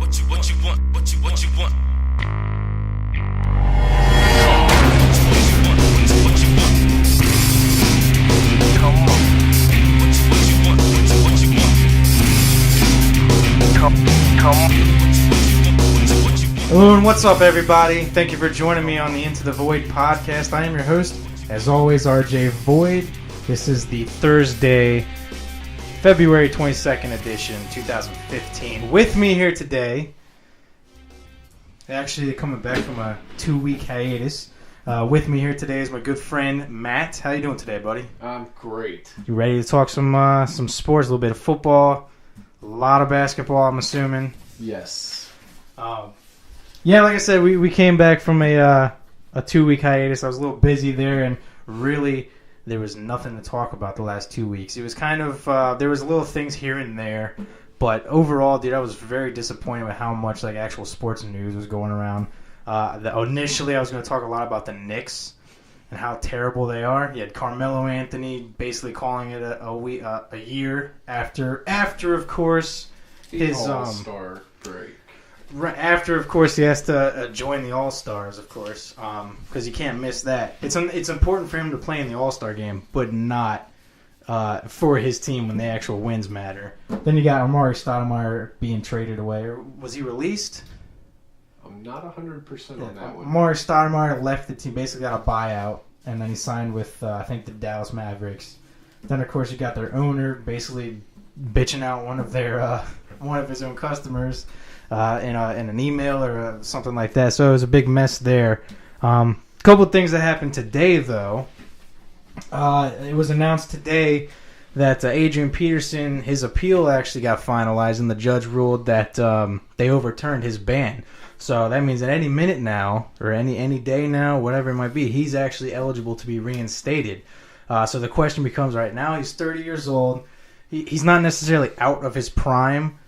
Hello and what's up, everybody? Thank you for joining me on the Into the Voyd podcast. I am your host, as always, RJ Voyd. This is the Thursday, February 22nd edition, 2015. With me here today, actually coming back from a 2-week hiatus. With me here today is my good friend Matt. How you doing today, buddy? I'm great. You ready to talk some sports, a little bit of football, a lot of basketball, I'm assuming. Yes. Yeah, like I said, we came back from a 2-week hiatus. I was a little busy there, and really there was nothing to talk about the last 2 weeks. It was kind of there was little things here and there, but overall, dude, I was very disappointed with how much like actual sports news was going around. Initially, I was going to talk a lot about the Knicks and how terrible they are. You had Carmelo Anthony basically calling it a year after of course his All-Star break. Right after, of course, he has to join the All-Stars, of course, because you can't miss that. It's important for him to play in the All-Star game, but not for his team when the actual wins matter. Then you got Amari Stoudemire being traded away. Or was he released? I'm not 100% on that one. Amari Stoudemire left the team, basically got a buyout, and then he signed with, I think, the Dallas Mavericks. Then, of course, you got their owner basically bitching out one of his own customers. In an email or something like that. So it was a big mess there. Couple of things that happened today, though. It was announced today that Adrian Peterson, his appeal actually got finalized, and the judge ruled that they overturned his ban. So that means at any minute now, or any day now, whatever it might be, he's actually eligible to be reinstated. So the question becomes, right now he's 30 years old. He's not necessarily out of his prime,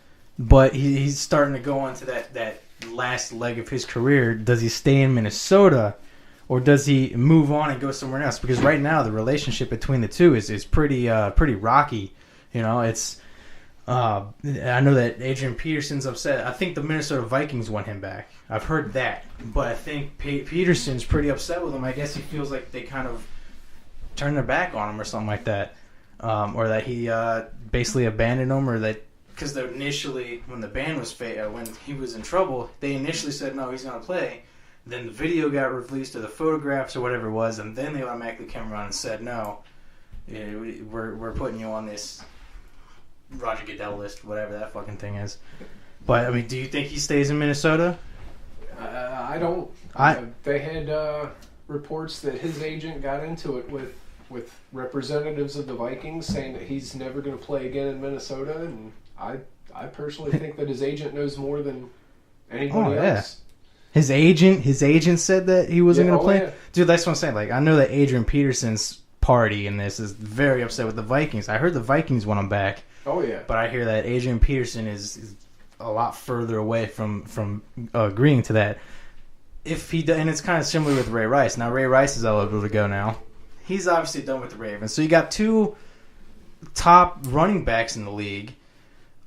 but he's starting to go on to that last leg of his career. Does he stay in Minnesota, or does he move on and go somewhere else? Because right now the relationship between the two is pretty rocky. You know, it's I know that Adrian Peterson's upset. I think the Minnesota Vikings want him back. I've heard that, but I think Peterson's pretty upset with him. I guess he feels like they kind of turned their back on him or something like that, or that he basically abandoned him, or that. Because initially, when the ban was when he was in trouble, they initially said no, he's going to play. Then the video got released, or the photographs, or whatever it was, and then they automatically came around and said no, we're putting you on this Roger Goodell list, whatever that fucking thing is. But I mean, do you think he stays in Minnesota? I don't. They had reports that his agent got into it with representatives of the Vikings, saying that he's never going to play again in Minnesota, and I personally think that his agent knows more than anybody else. His agent said that he wasn't going to play? Yeah. Dude, that's what I'm saying. Like, I know that Adrian Peterson's party in this is very upset with the Vikings. I heard the Vikings want him back. Oh, yeah. But I hear that Adrian Peterson is a lot further away from agreeing to that. And it's kind of similar with Ray Rice. Now, Ray Rice is eligible to go now. He's obviously done with the Ravens. So you got two top running backs in the league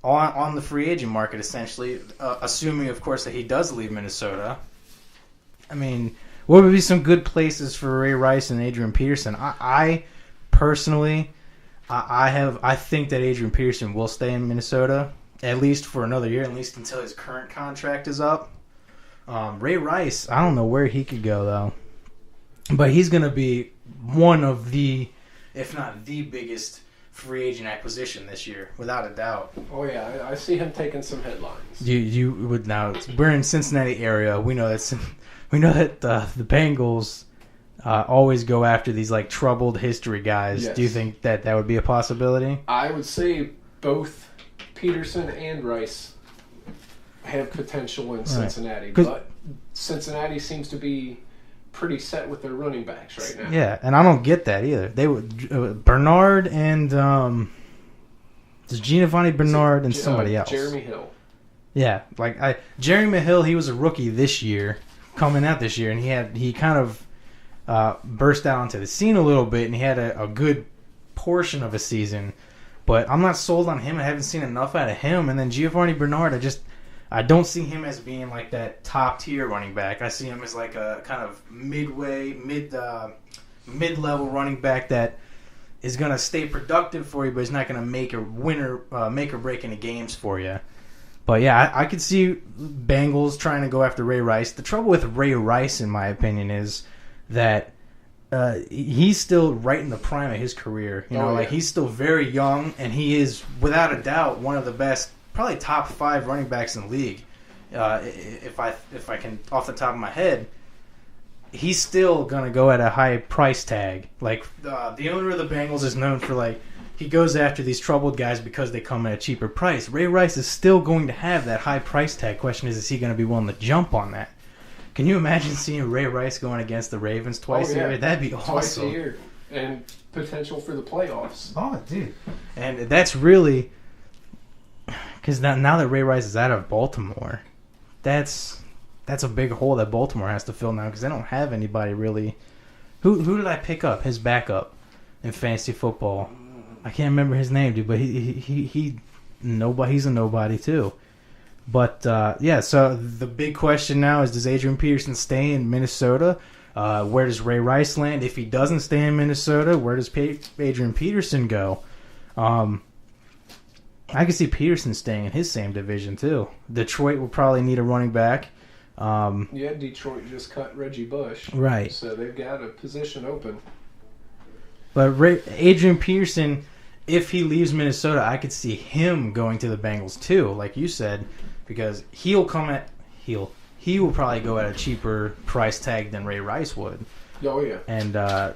on the free agent market, essentially, assuming, of course, that he does leave Minnesota. I mean, what would be some good places for Ray Rice and Adrian Peterson? I personally, I think that Adrian Peterson will stay in Minnesota, at least for another year, at least until his current contract is up. Ray Rice, I don't know where he could go, though. But he's going to be one of the, if not the biggest free agent acquisition this year, without a doubt. Oh yeah, I see him taking some headlines. You would now. We're in Cincinnati area. We know that the Bengals always go after these like troubled history guys. Yes. Do you think that would be a possibility? I would say both Peterson and Rice have potential in Cincinnati, but Cincinnati seems to be pretty set with their running backs right now. Yeah, and I don't get that either. They would Bernard and Giovanni Bernard and somebody else. Jeremy Hill. Yeah, like Jeremy Hill, he was a rookie this year, coming out this year, and he kind of burst out onto the scene a little bit, and he had a good portion of a season. But I'm not sold on him. I haven't seen enough out of him. And then Giovanni Bernard, I don't see him as being like that top tier running back. I see him as like a kind of mid-level running back that is going to stay productive for you, but he's not going to make or break any games for you. But yeah, I could see Bengals trying to go after Ray Rice. The trouble with Ray Rice, in my opinion, is that he's still right in the prime of his career. He's still very young, and he is without a doubt one of the best, probably top 5 running backs in the league. If I can, off the top of my head, he's still gonna go at a high price tag. Like the owner of the Bengals is known for he goes after these troubled guys because they come at a cheaper price. Ray Rice is still going to have that high price tag. Question is he going to be willing to jump on that? Can you imagine seeing Ray Rice going against the Ravens twice a year? That'd be awesome. Twice a year. And potential for the playoffs. Oh, dude. And that's really... Because now that Ray Rice is out of Baltimore, that's a big hole that Baltimore has to fill now because they don't have anybody really... Who did I pick up? His backup in fantasy football. I can't remember his name, dude, but he's a nobody, too. But, so the big question now is, does Adrian Peterson stay in Minnesota? Where does Ray Rice land? If he doesn't stay in Minnesota, where does Adrian Peterson go? I could see Peterson staying in his same division, too. Detroit will probably need a running back. Detroit just cut Reggie Bush. Right. So they've got a position open. But Adrian Peterson, if he leaves Minnesota, I could see him going to the Bengals, too, like you said. Because he will probably go at a cheaper price tag than Ray Rice would. Oh, yeah. And I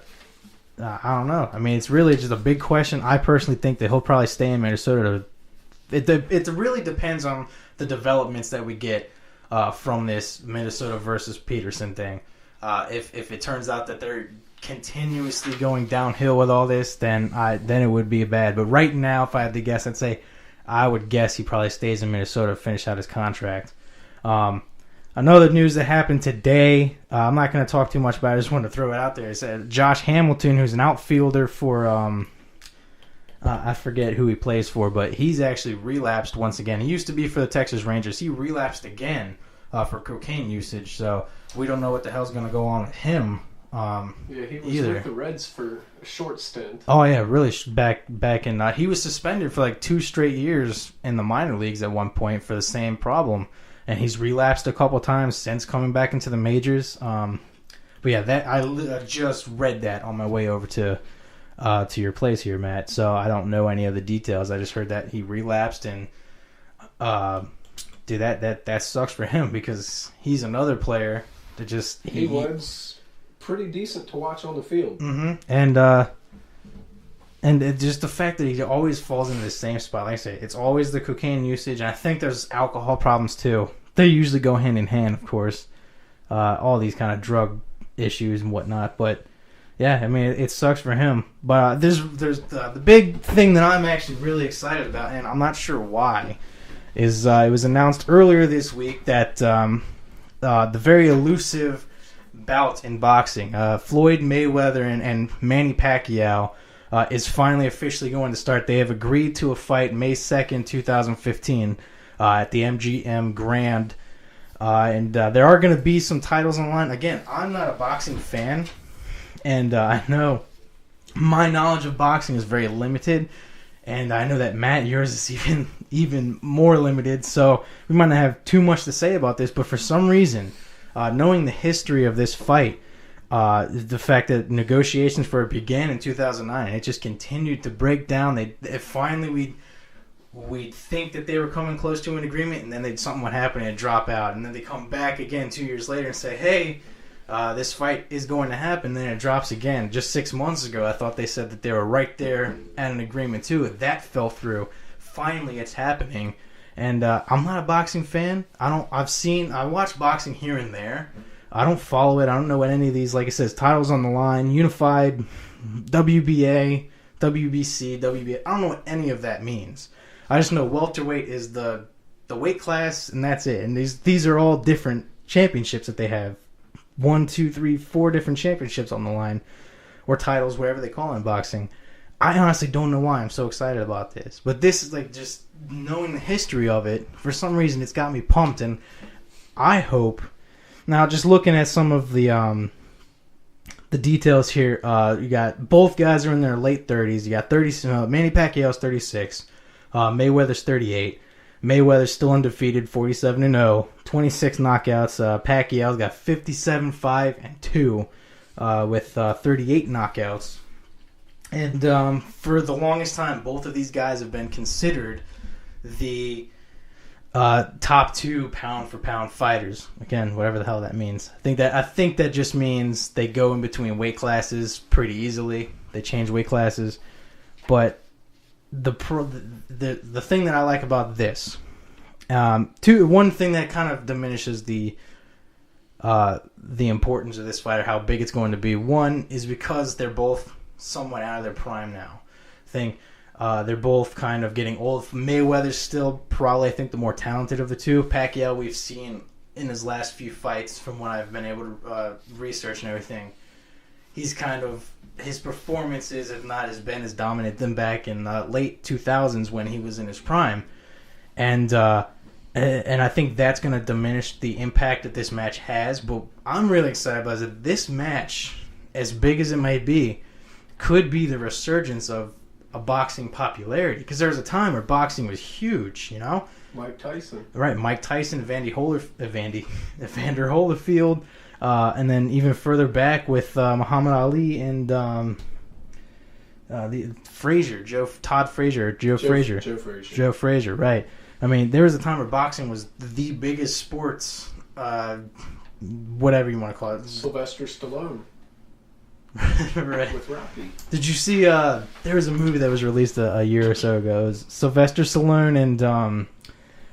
don't know. I mean, it's really just a big question. I personally think that he'll probably stay in Minnesota. It really depends on the developments that we get from this Minnesota versus Peterson thing. If it turns out that they're continuously going downhill with all this, then it would be bad. But right now, if I had to guess, I would guess he probably stays in Minnesota to finish out his contract. Another news that happened today, I'm not going to talk too much about it. I just wanted to throw it out there. It said Josh Hamilton, who's an outfielder for, I forget who he plays for, but he's actually relapsed once again. He used to be for the Texas Rangers. He relapsed again for cocaine usage, so we don't know what the hell's going to go on with him. He was with the Reds for a short stint. Oh yeah, really back in. He was suspended for 2 straight years in the minor leagues at one point for the same problem, and he's relapsed a couple times since coming back into the majors. But yeah, that I just read that on my way over to your place here, Matt. So I don't know any of the details. I just heard that he relapsed, and dude, that sucks for him because he's another player that just he was pretty decent to watch on the field. Mm-hmm. And just the fact that he always falls into the same spot. Like I say, it's always the cocaine usage, and I think there's alcohol problems too. They usually go hand in hand, of course. All these kind of drug issues and whatnot. But yeah, I mean, it sucks for him. But there's the big thing that I'm actually really excited about, and I'm not sure why, is it was announced earlier this week that the very elusive bout in boxing, Floyd Mayweather and Manny Pacquiao, is finally officially going to start. They have agreed to a fight May 2nd, 2015 at the MGM Grand. And there are going to be some titles on the line. Again, I'm not a boxing fan, and I know my knowledge of boxing is very limited, and I know that, Matt, yours is even more limited, so we might not have too much to say about this, but for some reason, knowing the history of this fight, the fact that negotiations for it began in 2009, it just continued to break down. Finally we'd think that they were coming close to an agreement, and then something would happen and it'd drop out, and then they come back again 2 years later and say, hey, this fight is going to happen, then it drops again. Just 6 months ago, I thought they said that they were right there at an agreement too. That fell through. Finally, it's happening. And I'm not a boxing fan. I watch boxing here and there. I don't follow it. I don't know what any of these, like it says, titles on the line, unified, WBA, WBC, WBA. I don't know what any of that means. I just know welterweight is the weight class, and that's it. And these are all different championships that they have. 1, 2, 3, 4 different championships on the line, or titles, whatever they call it in boxing. I honestly don't know why I'm so excited about this. But this is like just knowing the history of it. For some reason, it's got me pumped. And I hope... Now, just looking at some of the details here, you got both guys are in their late 30s. You got Manny Pacquiao's 36. Mayweather's 38. Mayweather's still undefeated, 47-0, 26 knockouts. Pacquiao's got 57-5-2 with 38 knockouts. And for the longest time, both of these guys have been considered the top 2 pound-for-pound fighters. Again, whatever the hell that means. I think that just means they go in between weight classes pretty easily. They change weight classes, but the thing that I like about this, one thing that kind of diminishes the importance of this fight or how big it's going to be. One is because they're both somewhat out of their prime now. They're both kind of getting old. Mayweather's still probably, I think, the more talented of the two. Pacquiao, we've seen in his last few fights, from what I've been able to research and everything, he's kind of, his performances have not been as dominant than back in the late 2000s when he was in his prime. And I think that's going to diminish the impact that this match has. But I'm really excited about it. This match, as big as it may be, could be the resurgence of a boxing popularity. Because there was a time where boxing was huge, you know? Mike Tyson. Right, Mike Tyson, Evander Holyfield, and then even further back with Muhammad Ali and Joe Frazier, right. I mean, there was a time where boxing was the biggest sports, whatever you want to call it. Sylvester Stallone. Right. With Rocky. Did you see, there was a movie that was released a year or so ago. It was Sylvester Stallone and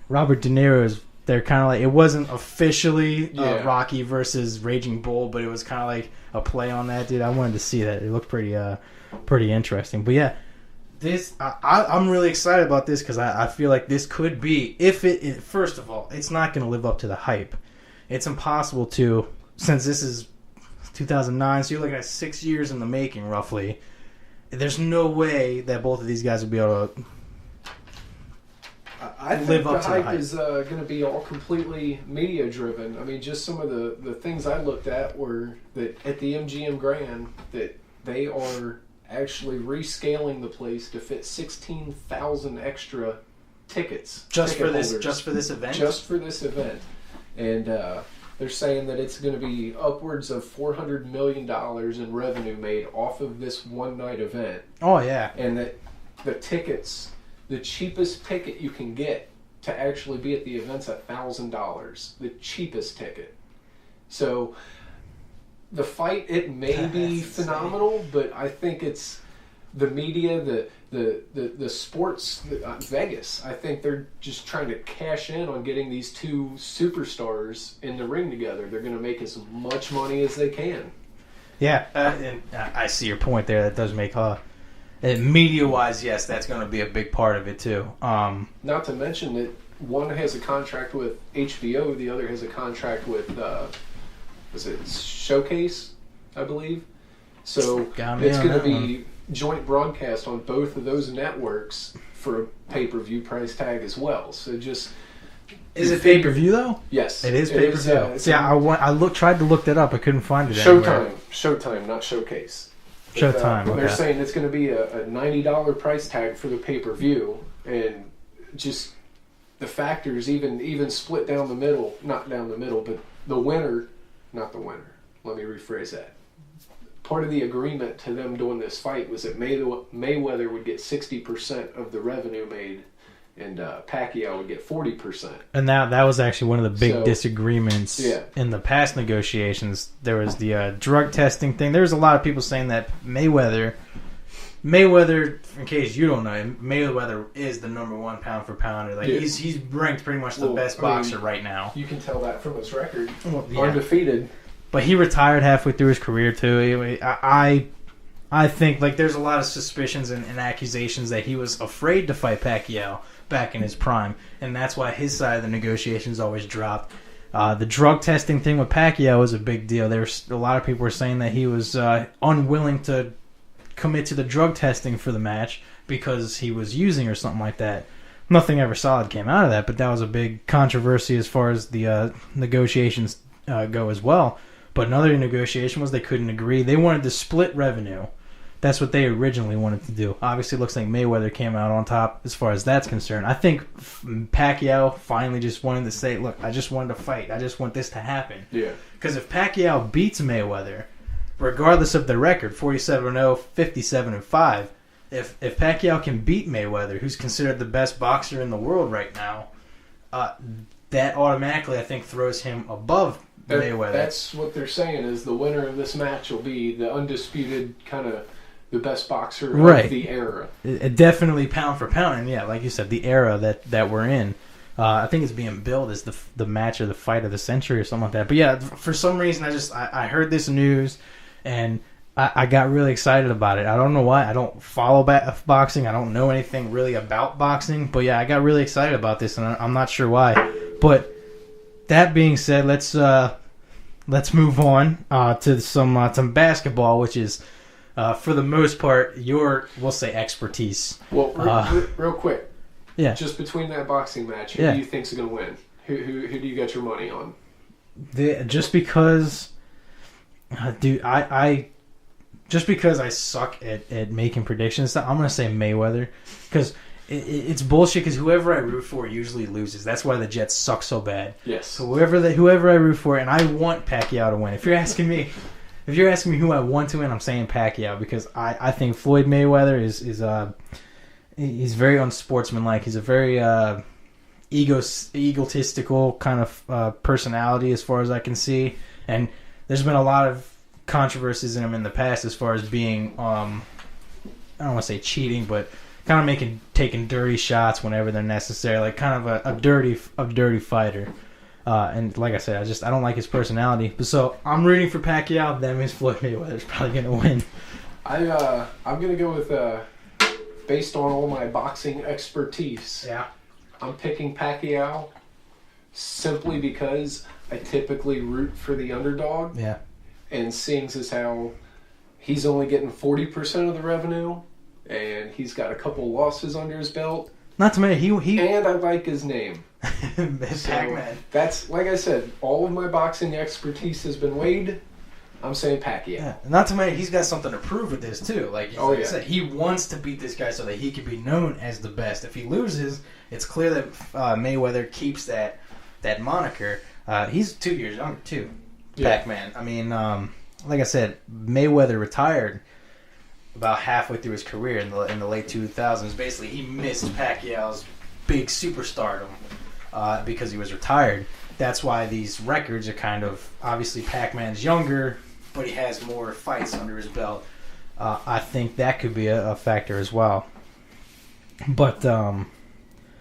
Robert De Niro's. They're kind of like, it wasn't officially Rocky versus Raging Bull, but it was kind of like a play on that, dude. I wanted to see that. It looked pretty interesting. But yeah, I'm really excited about this because I feel like this could be, first of all, it's not going to live up to the hype. It's impossible to, since this is 2009, so you're looking at 6 years in the making, roughly. There's no way that both of these guys would be able to I think the hype is going to be all completely media driven. I mean, just some of the things I looked at were that at the MGM Grand that they are actually rescaling the place to fit 16,000 extra tickets. Just for this event. And they're saying that it's going to be upwards of $400 million in revenue made off of this one night event. Oh yeah. And that the tickets, the cheapest ticket you can get to actually be at the event's $1,000. The cheapest ticket. So the fight, it may be phenomenal, but I think it's the media, the sports, Vegas. I think they're just trying to cash in on getting these two superstars in the ring together. They're going to make as much money as they can. Yeah, and I see your point there. That does make media-wise, yes, that's going to be a big part of it too. Not to mention that one has a contract with HBO, the other has a contract with was it Showcase, I believe. So it's going to be joint broadcast on both of those networks for a pay-per-view price tag as well. So just is it pay-per-view though? Yes, it is pay-per-view. Tried to look that up. I couldn't find it. Showtime, not Showcase. Showtime. They're saying it's going to be a $90 price tag for the pay-per-view, and just the factors even split down the middle, not down the middle, but the winner, not the winner. Let me rephrase that. Part of the agreement to them doing this fight was that Mayweather would get 60% of the revenue made, and Pacquiao would get 40%. And that was actually one of the big disagreements in the past negotiations. There was the drug testing thing. There was a lot of people saying that Mayweather, in case you don't know, Mayweather is the number one pound for pounder. Like he's ranked pretty much the best boxer right now. You can tell that from his record, undefeated. But he retired halfway through his career too. I think like there's a lot of suspicions and accusations that he was afraid to fight Pacquiao back in his prime, and that's why his side of the negotiations always dropped. The drug testing thing with Pacquiao was a big deal. A lot of people were saying that he was unwilling to commit to the drug testing for the match because he was using or something like that. Nothing ever solid came out of that, but that was a big controversy as far as the negotiations go as well. But another negotiation was they couldn't agree. They wanted to split revenue. That's what they originally wanted to do. Obviously, it looks like Mayweather came out on top as far as that's concerned. I think Pacquiao finally just wanted to say, look, I just wanted to fight. I just want this to happen. Yeah. Because if Pacquiao beats Mayweather, regardless of the record, 47-0, 57-5, if Pacquiao can beat Mayweather, who's considered the best boxer in the world right now, that automatically, I think, throws him above Mayweather. That's what they're saying is the winner of this match will be the undisputed kind of the best boxer of the era. It definitely pound for pound, and yeah, like you said, the era that we're in. I think it's being billed as the match or the fight of the century or something like that. But yeah, for some reason, I heard this news, and I got really excited about it. I don't know why. I don't follow boxing. I don't know anything really about boxing. But yeah, I got really excited about this, and I'm not sure why. But that being said, let's move on to some basketball, which is for the most part your, we'll say, expertise. Well, real quick, yeah, just between that boxing match, who do you think's going to win? Who do you got your money on? Just because, dude, I just because I suck at making predictions, I'm going to say Mayweather, because it's bullshit, because whoever I root for usually loses. That's why the Jets suck so bad. Yes. So whoever I root for, and I want Pacquiao to win. If you're asking me who I want to win, I'm saying Pacquiao, because I think Floyd Mayweather is he's very unsportsmanlike. He's a very egotistical kind of personality, as far as I can see, and there's been a lot of controversies in him in the past as far as being I don't want to say cheating, but kind of taking dirty shots whenever they're necessary, like kind of a dirty fighter. And like I said, I don't like his personality. So I'm rooting for Pacquiao. That means Floyd Mayweather's probably going to win. I'm going to go with based on all my boxing expertise. Yeah. I'm picking Pacquiao simply because I typically root for the underdog. Yeah. And seeing as how he's only getting 40% of the revenue, and he's got a couple losses under his belt. Not to mention he and I like his name. Pac-Man. That's, like I said, all of my boxing expertise has been weighed. I'm saying Pacquiao. Yeah. Not to mention he's got something to prove with this too. Like I said, he wants to beat this guy so that he can be known as the best. If he loses, it's clear that Mayweather keeps that moniker. He's 2 years younger too. Pac-Man. I mean, like I said, Mayweather retired about halfway through his career in the late 2000s. Basically, he missed Pacquiao's big superstardom because he was retired. That's why these records are kind of, obviously Pac-Man's younger, but he has more fights under his belt. I think that could be a factor as well. But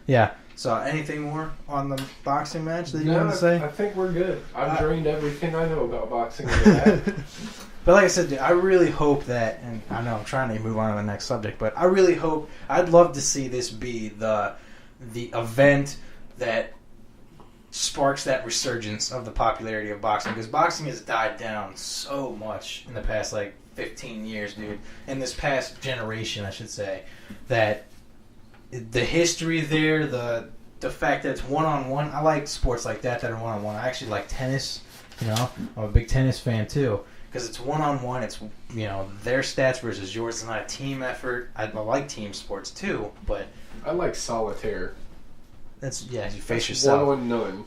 yeah. So, anything more on the boxing match that you want to say? I think we're good. I've drained everything I know about boxing. But like I said, dude, I really hope that, and I know I'm trying to move on to the next subject, but I really hope, I'd love to see this be the event that sparks that resurgence of the popularity of boxing, because boxing has died down so much in the past, 15 years, dude. In this past generation, I should say, that the history there, the fact that it's one-on-one. I like sports like that are one-on-one. I actually like tennis. I'm a big tennis fan too, because it's one-on-one. It's their stats versus yours. It's not a team effort. I like team sports too, but I like solitaire. That's you face yourself. 1-on-none.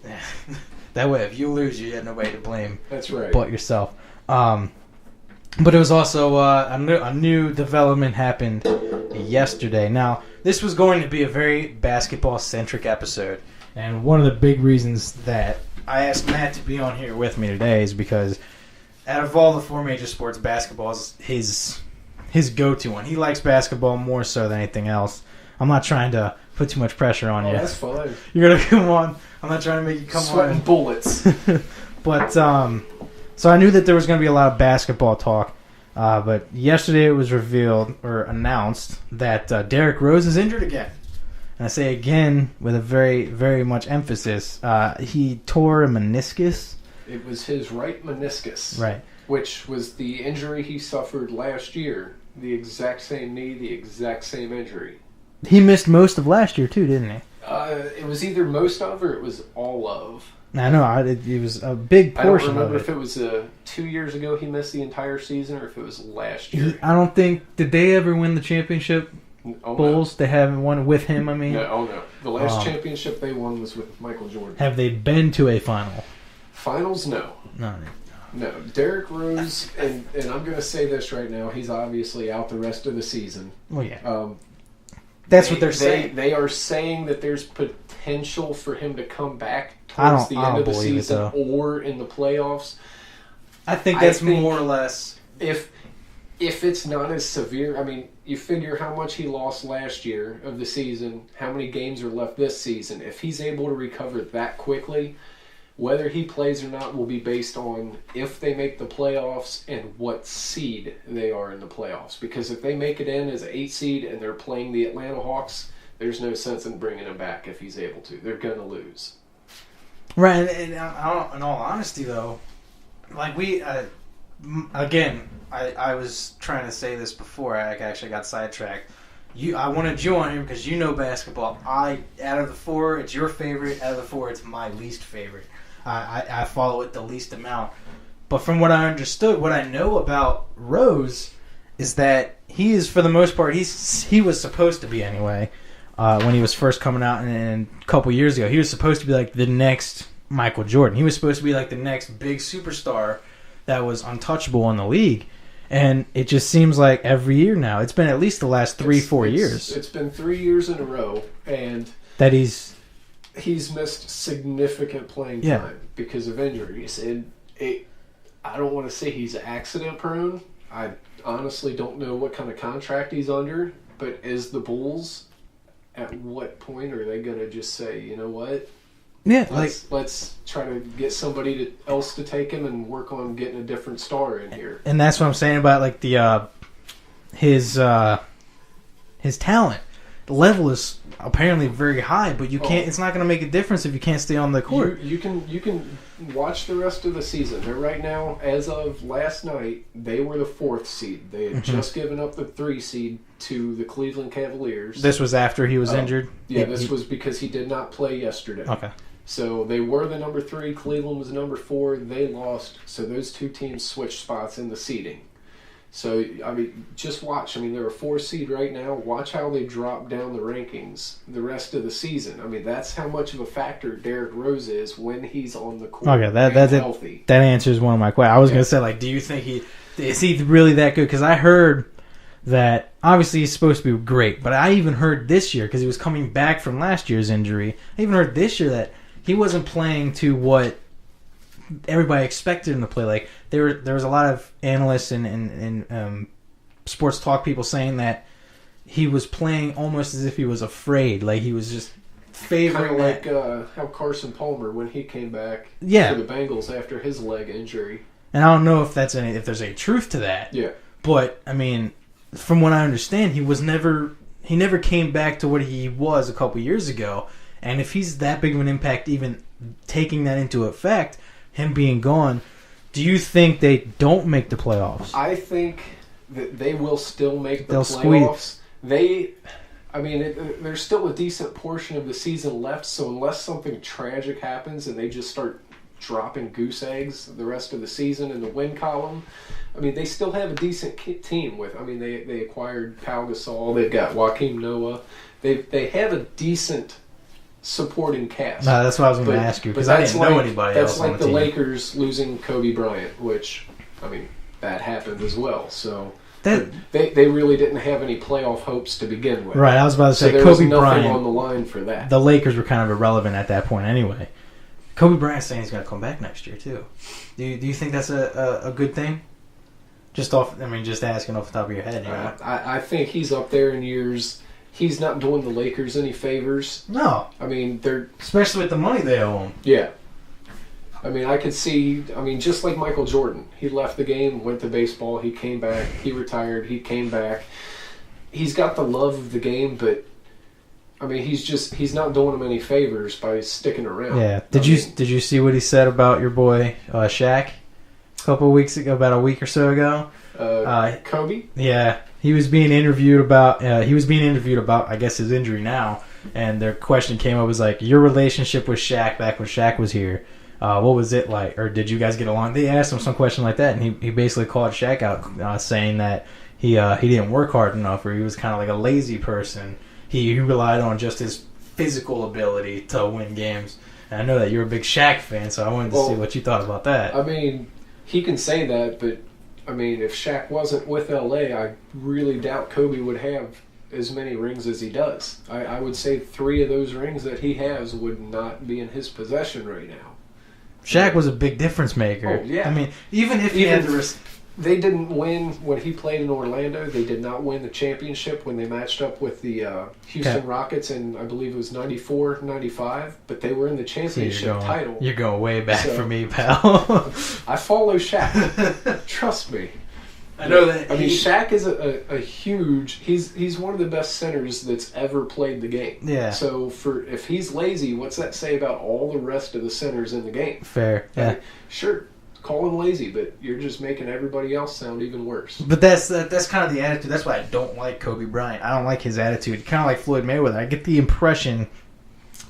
That way, if you lose, you have nobody to blame. That's right. But yourself. But it was also a new development happened yesterday. Now, this was going to be a very basketball-centric episode, and one of the big reasons that I asked Matt to be on here with me today is because out of all the four major sports, basketball is his go-to one. He likes basketball more so than anything else. I'm not trying to put too much pressure on you. That's fine. You're going to come on. I'm not trying to make you come Sweating on. bullets. But, so I knew that there was going to be a lot of basketball talk. But yesterday it was announced that Derrick Rose is injured again. And I say again with a very, very much emphasis. He tore a meniscus. It was his right meniscus. Right. Which was the injury he suffered last year the exact same knee, the exact same injury. He missed most of last year too, didn't he? It was either most of or it was all of. I know. It was a big portion of it. I don't remember if it was 2 years ago he missed the entire season or if it was last year. I don't think... Did they ever win the championship? Bulls? No. They haven't won with him, I mean? No. The last championship they won was with Michael Jordan. Have they been to a final? Finals? No. No. Derrick Rose, and I'm going to say this right now, he's obviously out the rest of the season. Well, yeah. That's what they're saying. They are saying that there's potential for him to come back towards the end of the season or in the playoffs. I think that's more or less... If it's not as severe, I mean, you figure how much he lost last year of the season, how many games are left this season. If he's able to recover that quickly, whether he plays or not will be based on if they make the playoffs and what seed they are in the playoffs. Because if they make it in as an 8 seed and they're playing the Atlanta Hawks, there's no sense in bringing him back if he's able to. They're going to lose. Right, and in all honesty, though, like we... Again, I was trying to say this before. I actually got sidetracked. I wanted you on here because you know basketball. Out of the 4, it's your favorite. Out of the 4, it's my least favorite. I follow it the least amount. But from what I understood, what I know about Rose is that he is, for the most part, he was supposed to be anyway. When he was first coming out and a couple years ago, he was supposed to be like the next Michael Jordan. He was supposed to be like the next big superstar that was untouchable in the league. And it just seems like every year now, it's been at least the last 3-4 years. It's been 3 years in a row, and that he's missed significant playing time because of injuries. And I don't want to say he's accident prone. I honestly don't know what kind of contract he's under, but as the Bulls, at what point are they going to just say, you know what? Yeah, let's try to get somebody else to take him and work on getting a different star in here. And that's what I'm saying about like the his talent. The level is apparently very high, but you can't. It's not going to make a difference if you can't stay on the court. You can watch the rest of the season. They're right now, as of last night, they were the 4th seed. They had just given up the 3 seed to the Cleveland Cavaliers. This was after he was injured. Yeah, this was because he did not play yesterday. Okay. So they were the number 3. Cleveland was number 4. They lost. So those 2 teams switched spots in the seeding. So, I mean, just watch. I mean, they're a 4 seed right now. Watch how they drop down the rankings the rest of the season. I mean, that's how much of a factor Derrick Rose is when he's on the court. Okay, that's healthy. That answers one of my questions. I was going to say, like, do you think is he really that good? Because I heard that obviously he's supposed to be great, but I even heard this year, because he was coming back from last year's injury, I even heard this year that he wasn't playing to what everybody expected him to play. Like there was a lot of analysts and sports talk people saying that he was playing almost as if he was afraid. Like he was just favoring. Kind of like how Carson Palmer when he came back for the Bengals after his leg injury. And I don't know if there's any truth to that. Yeah. But I mean, from what I understand, he never came back to what he was a couple years ago. And if he's that big of an impact, even taking that into effect, him being gone, do you think they don't make the playoffs? I think that they will still make the playoffs. There's still a decent portion of the season left, so unless something tragic happens and they just start dropping goose eggs the rest of the season in the win column, I mean, they still have a decent team with. I mean, they acquired Pau Gasol, they've got Joakim Noah, they have a decent supporting cast. No, that's what I was going to ask you, because I didn't know anybody else on the team. That's like the Lakers losing Kobe Bryant, which, I mean, that happened as well. So they really didn't have any playoff hopes to begin with. Right, I was about to say, there Kobe was nothing Bryant on the line for that. The Lakers were kind of irrelevant at that point anyway. Kobe Bryant's saying he's going to come back next year too. Do you think that's a good thing? Just asking off the top of your head. You know? I think he's up there in years. He's not doing the Lakers any favors. No. I mean, especially with the money they owe him. Yeah. I mean, I could see, just like Michael Jordan. He left the game, went to baseball, he came back, he retired, he came back. He's got the love of the game, but, I mean, he's not doing him any favors by sticking around. Yeah. Did you see what he said about your boy, Shaq, a couple of weeks ago, about a week or so ago? Kobe? Yeah, he was being interviewed about I guess his injury now, and their question came up was like, your relationship with Shaq back when Shaq was here, what was it like, or did you guys get along? They asked him some question like that, and he basically called Shaq out, saying that he didn't work hard enough, or he was kind of like a lazy person. He relied on just his physical ability to win games. And I know that you're a big Shaq fan, so I wanted to see what you thought about that. I mean, he can say that, but I mean, if Shaq wasn't with LA, I really doubt Kobe would have as many rings as he does. I would say 3 of those rings that he has would not be in his possession right now. Shaq was a big difference maker. Oh, yeah. I mean, even if he had they didn't win when he played in Orlando. They did not win the championship when they matched up with the Houston Rockets in, I believe it was 94, 95. But they were in the championship title. You're going way back for me, pal. I follow Shaq. Trust me. I know that. I mean, Shaq is a huge. He's one of the best centers that's ever played the game. Yeah. So if he's lazy, what's that say about all the rest of the centers in the game? Fair. Yeah. I mean, sure. Call him lazy, but you're just making everybody else sound even worse. But that's kind of the attitude. That's why I don't like Kobe Bryant. I don't like his attitude. Kind of like Floyd Mayweather. I get the impression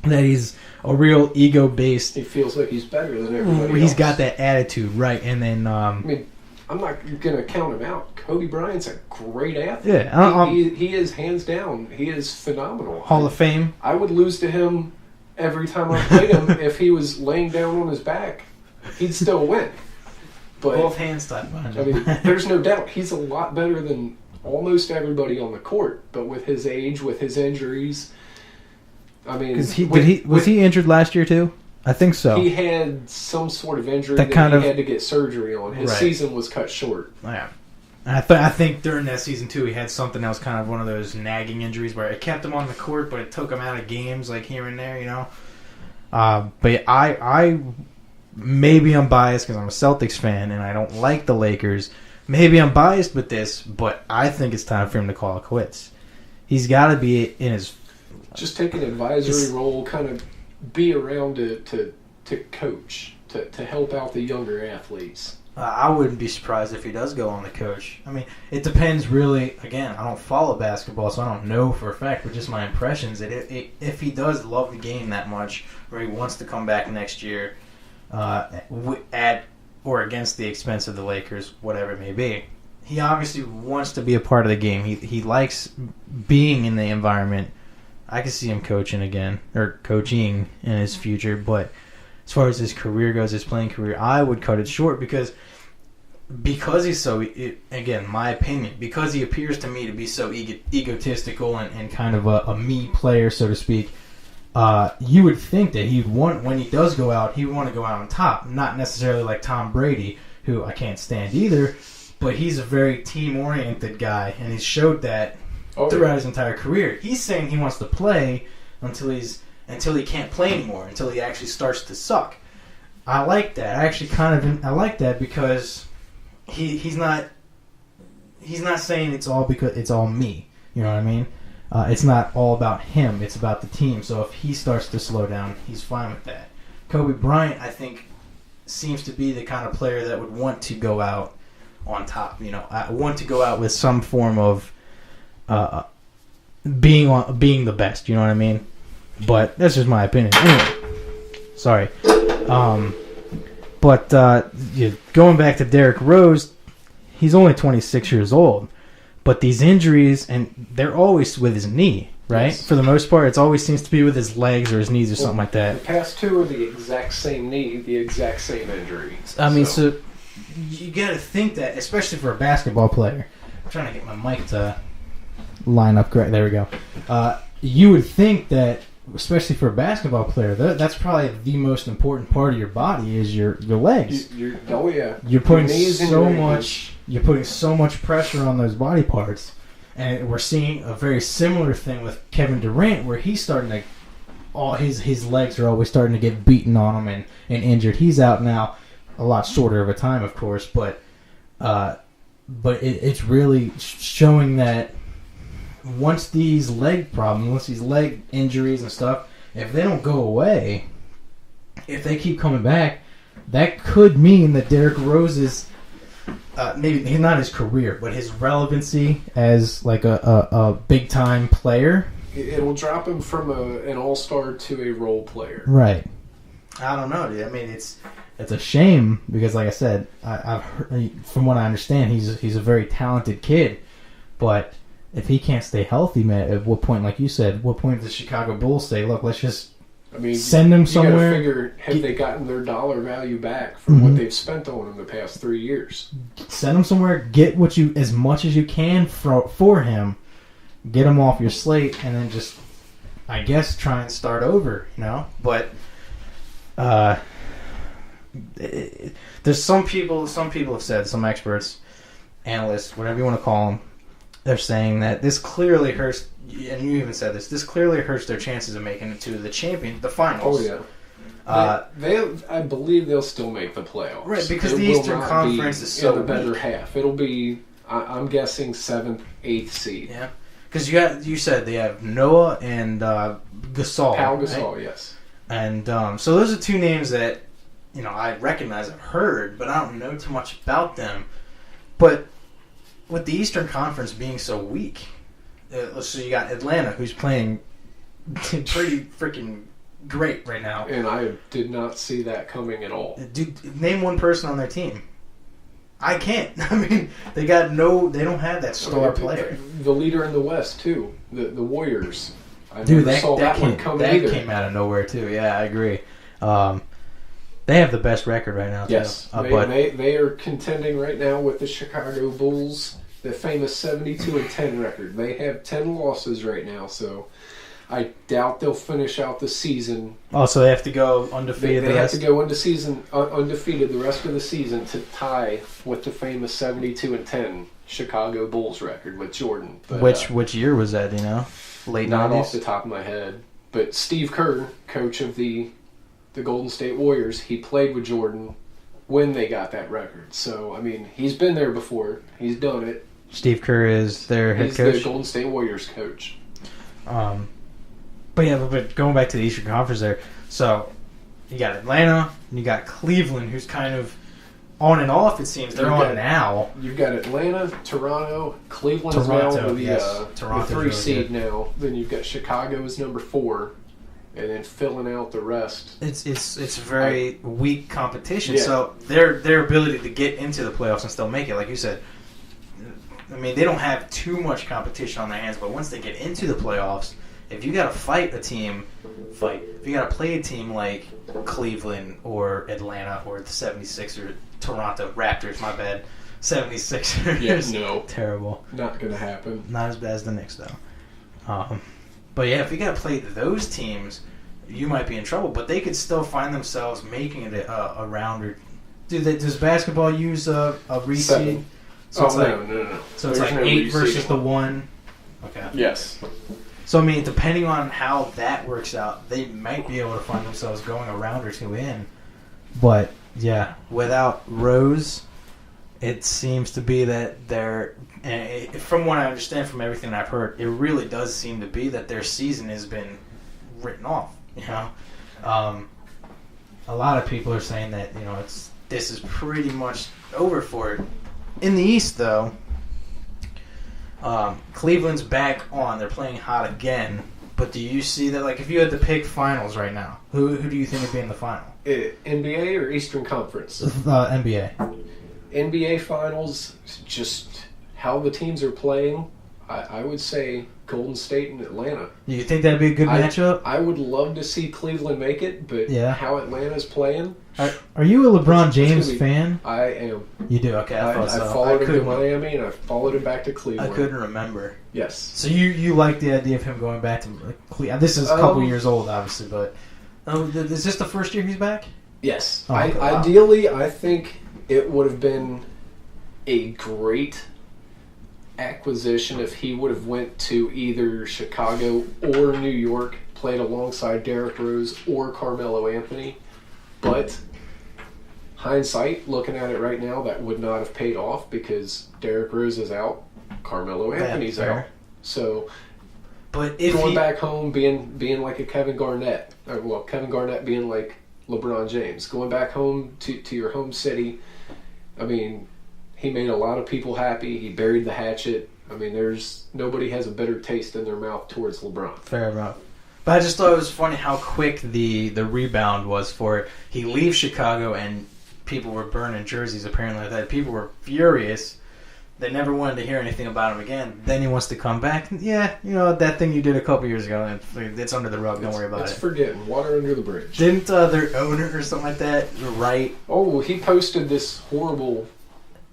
that he's a real ego-based. He feels like he's better than everybody else. He's got that attitude, right? And then, I mean, I'm not going to count him out. Kobe Bryant's a great athlete. Yeah, he is hands down. He is phenomenal. Hall of Fame. I would lose to him every time I played him. If he was laying down on his back, he'd still win. But, both hands tied behind him. I mean, there's no doubt he's a lot better than almost everybody on the court. But with his age, with his injuries, I mean, was he injured last year too? I think so. He had some sort of injury that he had to get surgery on. His season was cut short. Yeah. I think during that season too, he had something that was kind of one of those nagging injuries where it kept him on the court, but it took him out of games like here and there, you know. But I maybe I'm biased because I'm a Celtics fan and I don't like the Lakers. Maybe I'm biased with this, but I think it's time for him to call it quits. He's got to be in his... Just take an advisory role, kind of be around to coach, to help out the younger athletes. I wouldn't be surprised if he does go on the coach. I mean, it depends really. Again, I don't follow basketball, so I don't know for a fact, but just my impressions that if he does love the game that much, or he wants to come back next year... at or against the expense of the Lakers, whatever it may be. He obviously wants to be a part of the game. He likes being in the environment. I can see him coaching again, or coaching in his future, but as far as his career goes, his playing career, I would cut it short because he's so, again, my opinion, because he appears to me to be so egotistical and kind of a me player, so to speak. You would think that he'd want, when he does go out, he'd want to go out on top. Not necessarily like Tom Brady, who I can't stand either, but he's a very team-oriented guy, and he's showed that throughout his entire career. He's saying he wants to play until he can't play anymore, until he actually starts to suck. I like that. I like that because he's not saying it's all because it's all me. You know what I mean? It's not all about him. It's about the team. So if he starts to slow down, he's fine with that. Kobe Bryant, I think, seems to be the kind of player that would want to go out on top. You know, want to go out with some form of being the best. You know what I mean? But that's just my opinion. Anyway, sorry. But going back to Derrick Rose, he's only 26 years old. But these injuries, and they're always with his knee, right? Yes. For the most part, it always seems to be with his legs or his knees or something like that. The past two are the exact same knee, the exact same injury. I mean, so you got to think that, especially for a basketball player. I'm trying to get my mic to line up correct. There we go. You would think that, especially for a basketball player, that's probably the most important part of your body is your legs. Oh yeah. You're putting so much. You're putting so much pressure on those body parts, and we're seeing a very similar thing with Kevin Durant, where he's starting to, all his legs are always starting to get beaten on him and injured. He's out now, a lot shorter of a time, of course, but it's really showing that once these leg problems, once these leg injuries and stuff, if they don't go away, if they keep coming back, that could mean that Derrick Rose's maybe not his career, but his relevancy as like a big time player. It'll drop him from an all-star to a role player. Right. I don't know, dude. I mean, it's a shame because, like I said, I've heard, from what I understand, he's a very talented kid, but if he can't stay healthy, man, at what point, like you said, what point does Chicago Bulls say, look, let's just send him somewhere? You gotta figure, have they gotten their dollar value back from what they've spent on him the past 3 years? Send him somewhere, get as much as you can for him, get him off your slate, and then just, I guess, try and start over, you know? But there's some people have said, some experts, analysts, whatever you want to call them, they're saying that this clearly hurts, and you even said this clearly hurts their chances of making it to the finals. Oh, yeah. I believe they'll still make the playoffs. Right, because the Eastern Conference is so in the better half. It'll be, I'm guessing, 7th, 8th seed. Yeah. Because you said they have Noah and Gasol. Pau Gasol, right? Yes. And so those are two names that, you know, I recognize, I've heard, but I don't know too much about them. But with the Eastern Conference being so weak, so you got Atlanta, who's playing pretty freaking great right now. And I did not see that coming at all. Dude, name one person on their team. I can't. I mean, they don't have that star player. The leader in the West, too. The Warriors. Dude, that came out of nowhere, too. Yeah, I agree. They have the best record right now, too. Yes. They are contending right now with the Chicago Bulls, the famous 72-10 record. They have 10 losses right now, so I doubt they'll finish out the season. Oh, so they have to go undefeated. They have to go undefeated the rest of the season to tie with the famous 72-10 Chicago Bulls record with Jordan. But, which year was that? Do you know? Late 90s? Not off the top of my head, but Steve Kerr, coach of the Golden State Warriors, he played with Jordan when they got that record. So I mean, he's been there before. He's done it. Steve Kerr is their head coach. He's the Golden State Warriors coach. But going back to the Eastern Conference there, so you got Atlanta, and you got Cleveland, who's kind of on and off, it seems. They're on now. You've got Atlanta, Toronto, Cleveland's now the 3 seed now. Then you've got Chicago as number 4, and then filling out the rest. It's very weak competition. Yeah. So their ability to get into the playoffs and still make it, like you said, I mean, they don't have too much competition on their hands, but once they get into the playoffs, if you got to if you got to play a team like Cleveland or Atlanta or the 76ers, Toronto Raptors, my bad, 76ers. Yeah, no. Terrible. Not going to happen. Not as bad as the Knicks, though. But yeah, if you got to play those teams, you might be in trouble, but they could still find themselves making it a round or... Does basketball use a reseed? So no. So it's like 8 versus the 1? Okay. Yes. So, I mean, depending on how that works out, they might be able to find themselves going a round or 2 in. But, yeah, without Rose, it seems to be that they're... from what I understand from everything I've heard, it really does seem to be that their season has been written off, you know? A lot of people are saying that, you know, this is pretty much over for it. In the East, though... Cleveland's back on. They're playing hot again. But do you see that, like, if you had to pick finals right now, who do you think would be in the final? NBA or Eastern Conference? NBA. NBA finals, just how the teams are playing, I would say Golden State and Atlanta. Do you think that'd be a good matchup? I would love to see Cleveland make it, but how Atlanta's playing... Are you a LeBron James fan? I am. You do? Okay, I thought so. I followed him to Miami, and I followed him back to Cleveland. I couldn't remember. Yes. So you like the idea of him going back to Cleveland? This is a couple years old, obviously, but... is this the first year he's back? Yes. Ideally, I think it would have been a great acquisition if he would have went to either Chicago or New York, played alongside Derrick Rose or Carmelo Anthony. But hindsight, looking at it right now, that would not have paid off because Derrick Rose is out, Carmelo Anthony's out. So, but if going back home, being like a Kevin Garnett, Kevin Garnett being like LeBron James, going back home to your home city, I mean, He made a lot of people happy. He buried the hatchet. I mean, nobody has a better taste in their mouth towards LeBron. Fair enough. But I just thought it was funny how quick the rebound was for it. He leaves Chicago and people were burning jerseys apparently like that. People were furious. They never wanted to hear anything about him again. Then he wants to come back. Yeah, that thing you did a couple years ago, it's under the rug. Don't worry about it. It's forgetting. Water under the bridge. Didn't their owner or something like that write? Oh, well, he posted this horrible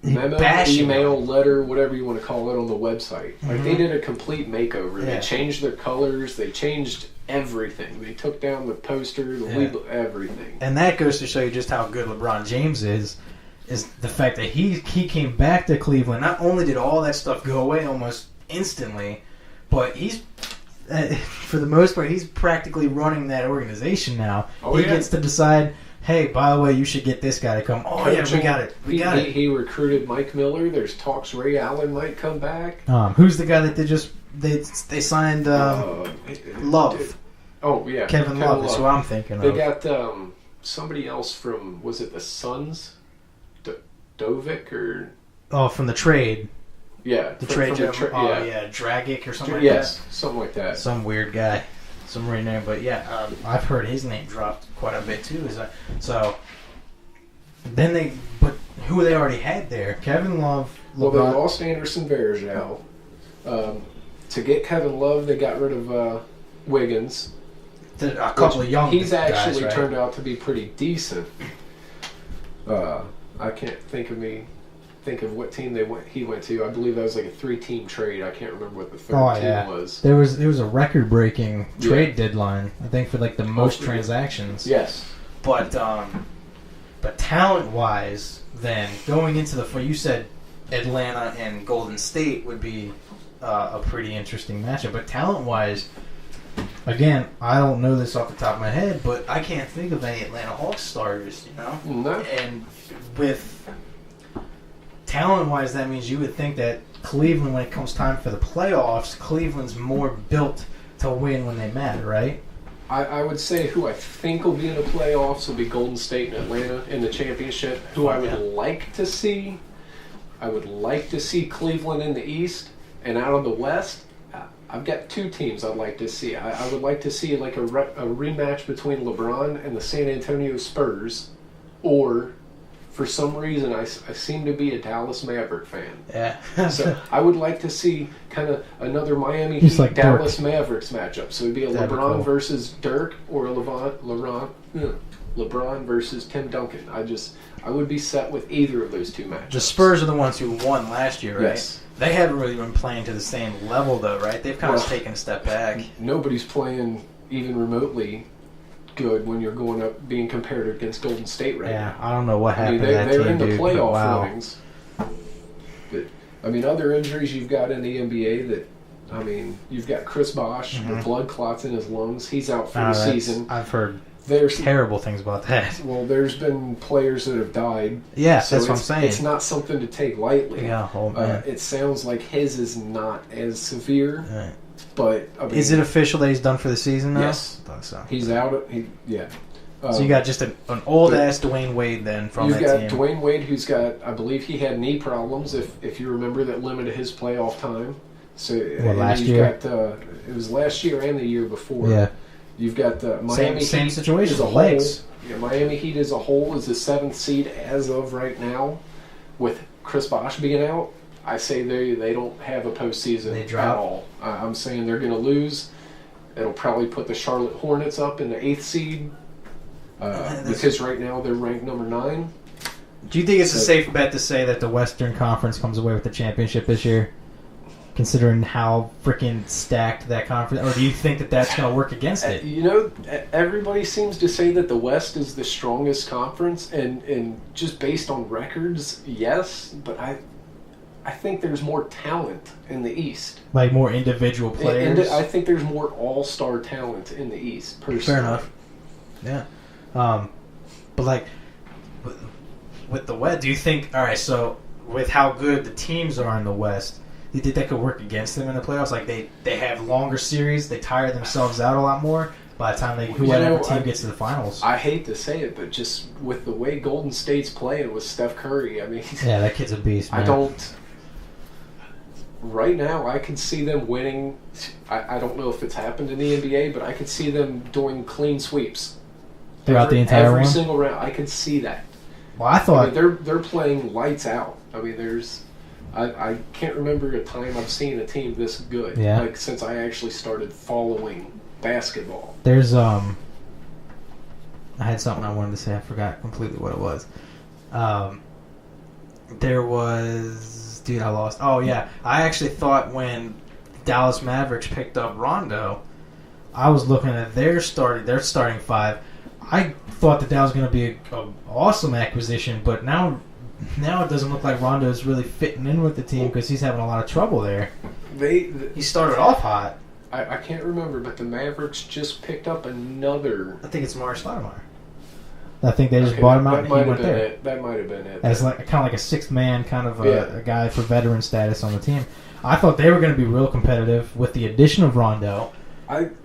memo, email, letter, whatever you want to call it, on the website. Like, they did a complete makeover. Yeah. They changed their colors. They changed everything. They took down the poster, everything. And that goes to show you just how good LeBron James is the fact that he came back to Cleveland. Not only did all that stuff go away almost instantly, but he's, for the most part, he's practically running that organization now. He gets to decide, hey, by the way, you should get this guy to come. Oh, yeah, we got it. We got it. He recruited Mike Miller. There's talks Ray Allen might come back. Who's the guy that they signed Love? Oh, yeah. Kevin Love is who I'm thinking of. They got somebody else from, was it the Suns? Dovic or... Oh, from the trade. Yeah. The trade. Dragic or something like that. Yes, something like that. Some weird guy. Some weird name. But yeah, I've heard his name dropped quite a bit too. But who they already had there? Kevin Love. Well, they lost Anderson Varejao. To get Kevin Love, they got rid of Wiggins. A couple of young guys. He's actually turned out to be pretty decent. I can't think of what team he went to. I believe that was like a 3-team trade. I can't remember what the third team was. There was a record-breaking trade deadline, I think, for like the most transactions. Yes. But talent-wise, then going into you said Atlanta and Golden State would be a pretty interesting matchup. But talent-wise, again, I don't know this off the top of my head, but I can't think of any Atlanta Hawks starters, No. And with talent-wise, that means you would think that Cleveland, when it comes time for the playoffs, Cleveland's more built to win when they matter, right? I would say who I think will be in the playoffs will be Golden State and Atlanta in the championship. Who I would like to see, Cleveland in the East, and out of the West, I've got 2 teams I'd like to see. I would like to see like a rematch between LeBron and the San Antonio Spurs, or for some reason I seem to be a Dallas Maverick fan. Yeah. So I would like to see kind of another Miami Heat like Dallas Mavericks matchup. So it'd be a LeBron versus Dirk, or a LeBron versus Tim Duncan. I would be set with either of those 2 matchups. The Spurs are the ones who won last year, right? Yes. They haven't really been playing to the same level, though, right? They've kind of taken a step back. Nobody's playing even remotely good when you're going up being compared against Golden State right now. Yeah, I don't know what happened to that team, they're in the playoff runnings. But, other injuries you've got in the NBA you've got Chris Bosh, the blood clots in his lungs. He's out for the season. I've heard terrible things about that. Well, there's been players that have died. Yeah, so that's what I'm saying. It's not something to take lightly. Yeah, man. It sounds like his is not as severe. Right. But is it official that he's done for the season now? Yes. I thought so. He's out. So you got just an old-ass Dwayne Wade then from that team. You've got Dwayne Wade, who's got, I believe he had knee problems, if you remember, that limited his playoff time. So last year? It was last year and the year before. Yeah. You've got Miami same Heat situation. As a legs. Miami Heat as a whole is the 7th seed as of right now, with Chris Bosh being out. I say they don't have a postseason at all. I'm saying they're going to lose. It'll probably put the Charlotte Hornets up in the 8th seed because right now they're ranked number 9. Do you think it's a safe bet to say that the Western Conference comes away with the championship this year, considering how freaking stacked that conference? Or do you think that that's going to work against it? Everybody seems to say that the West is the strongest conference, and just based on records, yes, but I think there's more talent in the East. Like more individual players? And I think there's more all-star talent in the East, personally. Fair enough. Yeah. But like, with the West, do you think, all right, so with how good the teams are in the West, do you think that could work against them in the playoffs? Like they have longer series, they tire themselves out a lot more? by the time whoever team gets to the finals. I hate to say it, but just with the way Golden State's playing with Steph Curry, I mean... Yeah, that kid's a beast, man. Right now, I can see them winning. I don't know if it's happened in the NBA, but I could see them doing clean sweeps. Throughout the entire every one? Single round. I could see that. Well, I thought... they're playing lights out. I mean, I can't remember a time I've seen a team this good. Yeah. Like, since I actually started following basketball. There's, I had something I wanted to say. I forgot completely what it was. There was... Dude, I lost. Oh, yeah. I actually thought when Dallas Mavericks picked up Rondo, I was looking at their starting five. I thought that was going to be an awesome acquisition, but now it doesn't look like Rondo is really fitting in with the team because he's having a lot of trouble there. He started off hot. I can't remember, but the Mavericks just picked up another... I think it's Mark Stoudemire. I think they just bought him out and he went there. That might have been it. As kind of like a sixth man, kind of a guy for veteran status on the team. I thought they were going to be real competitive with the addition of Rondo.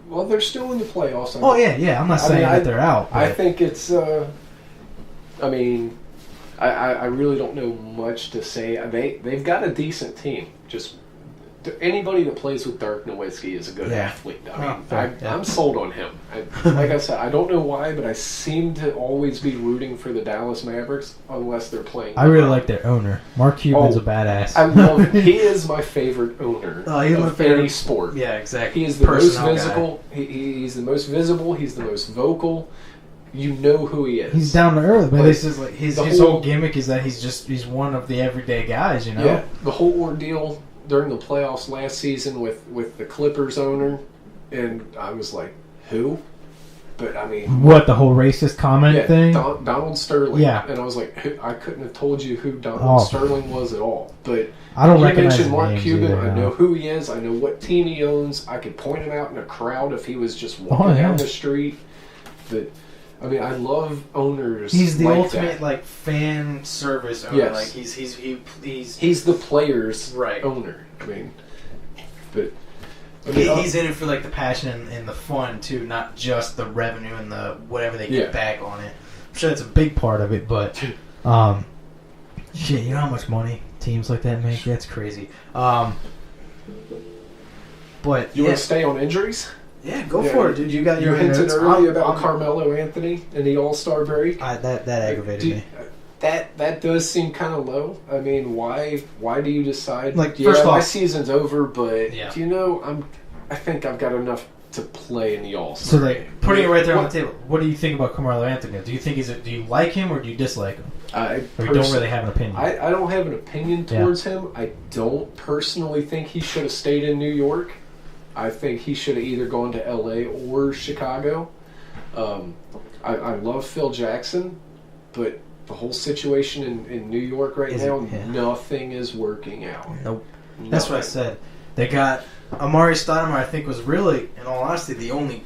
Well, they're still in the playoffs. Yeah. I'm not saying that they're out. But I think it's... I mean, I really don't know much to say. They've got a decent team. Just... Anybody that plays with Dirk Nowitzki is a good athlete. I mean, I'm sold on him. Like I said, I don't know why, but I seem to always be rooting for the Dallas Mavericks unless they're playing. I really like their owner. Mark Cuban's a badass. I love him. He is my favorite owner of any sport. Yeah, exactly. He is the most visible. He's the most visible. He's the most vocal. You know who he is. He's down to earth, but this is like his whole gimmick is that he's one of the everyday guys. You know. Yeah, the whole ordeal during the playoffs last season with the Clippers owner, and I was like, who? But I mean... What, the whole racist comment thing? Donald Sterling. Yeah. And I was like, I couldn't have told you who Donald Sterling was at all. But I don't recognize his Mark names Cuban. either, I know who he is. I know what team he owns. I could point him out in a crowd if he was just walking down the street. But... I mean, I love owners. He's the like ultimate that. fan service owner. Yes. Like he's the player's owner. I mean, but he's in it for like the passion and the fun too, not just the revenue and the whatever they get back on it. I'm sure that's a big part of it, but shit, you know how much money teams like that make? That's crazy. But you want to stay on injuries? Yeah, go for it, dude. You got you hinted earlier about Carmelo Anthony and the All-Star break. That aggravated me. That does seem kind of low. I mean, why do you decide? Like, first off, my season's over, but do you know I think I've got enough to play in the All-Star. So, like, putting it right there on the table. What do you think about Carmelo Anthony? Do you think do you like him or do you dislike him? Or you don't really have an opinion? I don't have an opinion towards him. I don't personally think he should have stayed in New York. I think he should have either gone to L.A. or Chicago. I love Phil Jackson, but the whole situation in New York now, nothing is working out. Nope. Nothing. That's what I said. They got Amari Stoudemire, I think, was really, in all honesty, the only...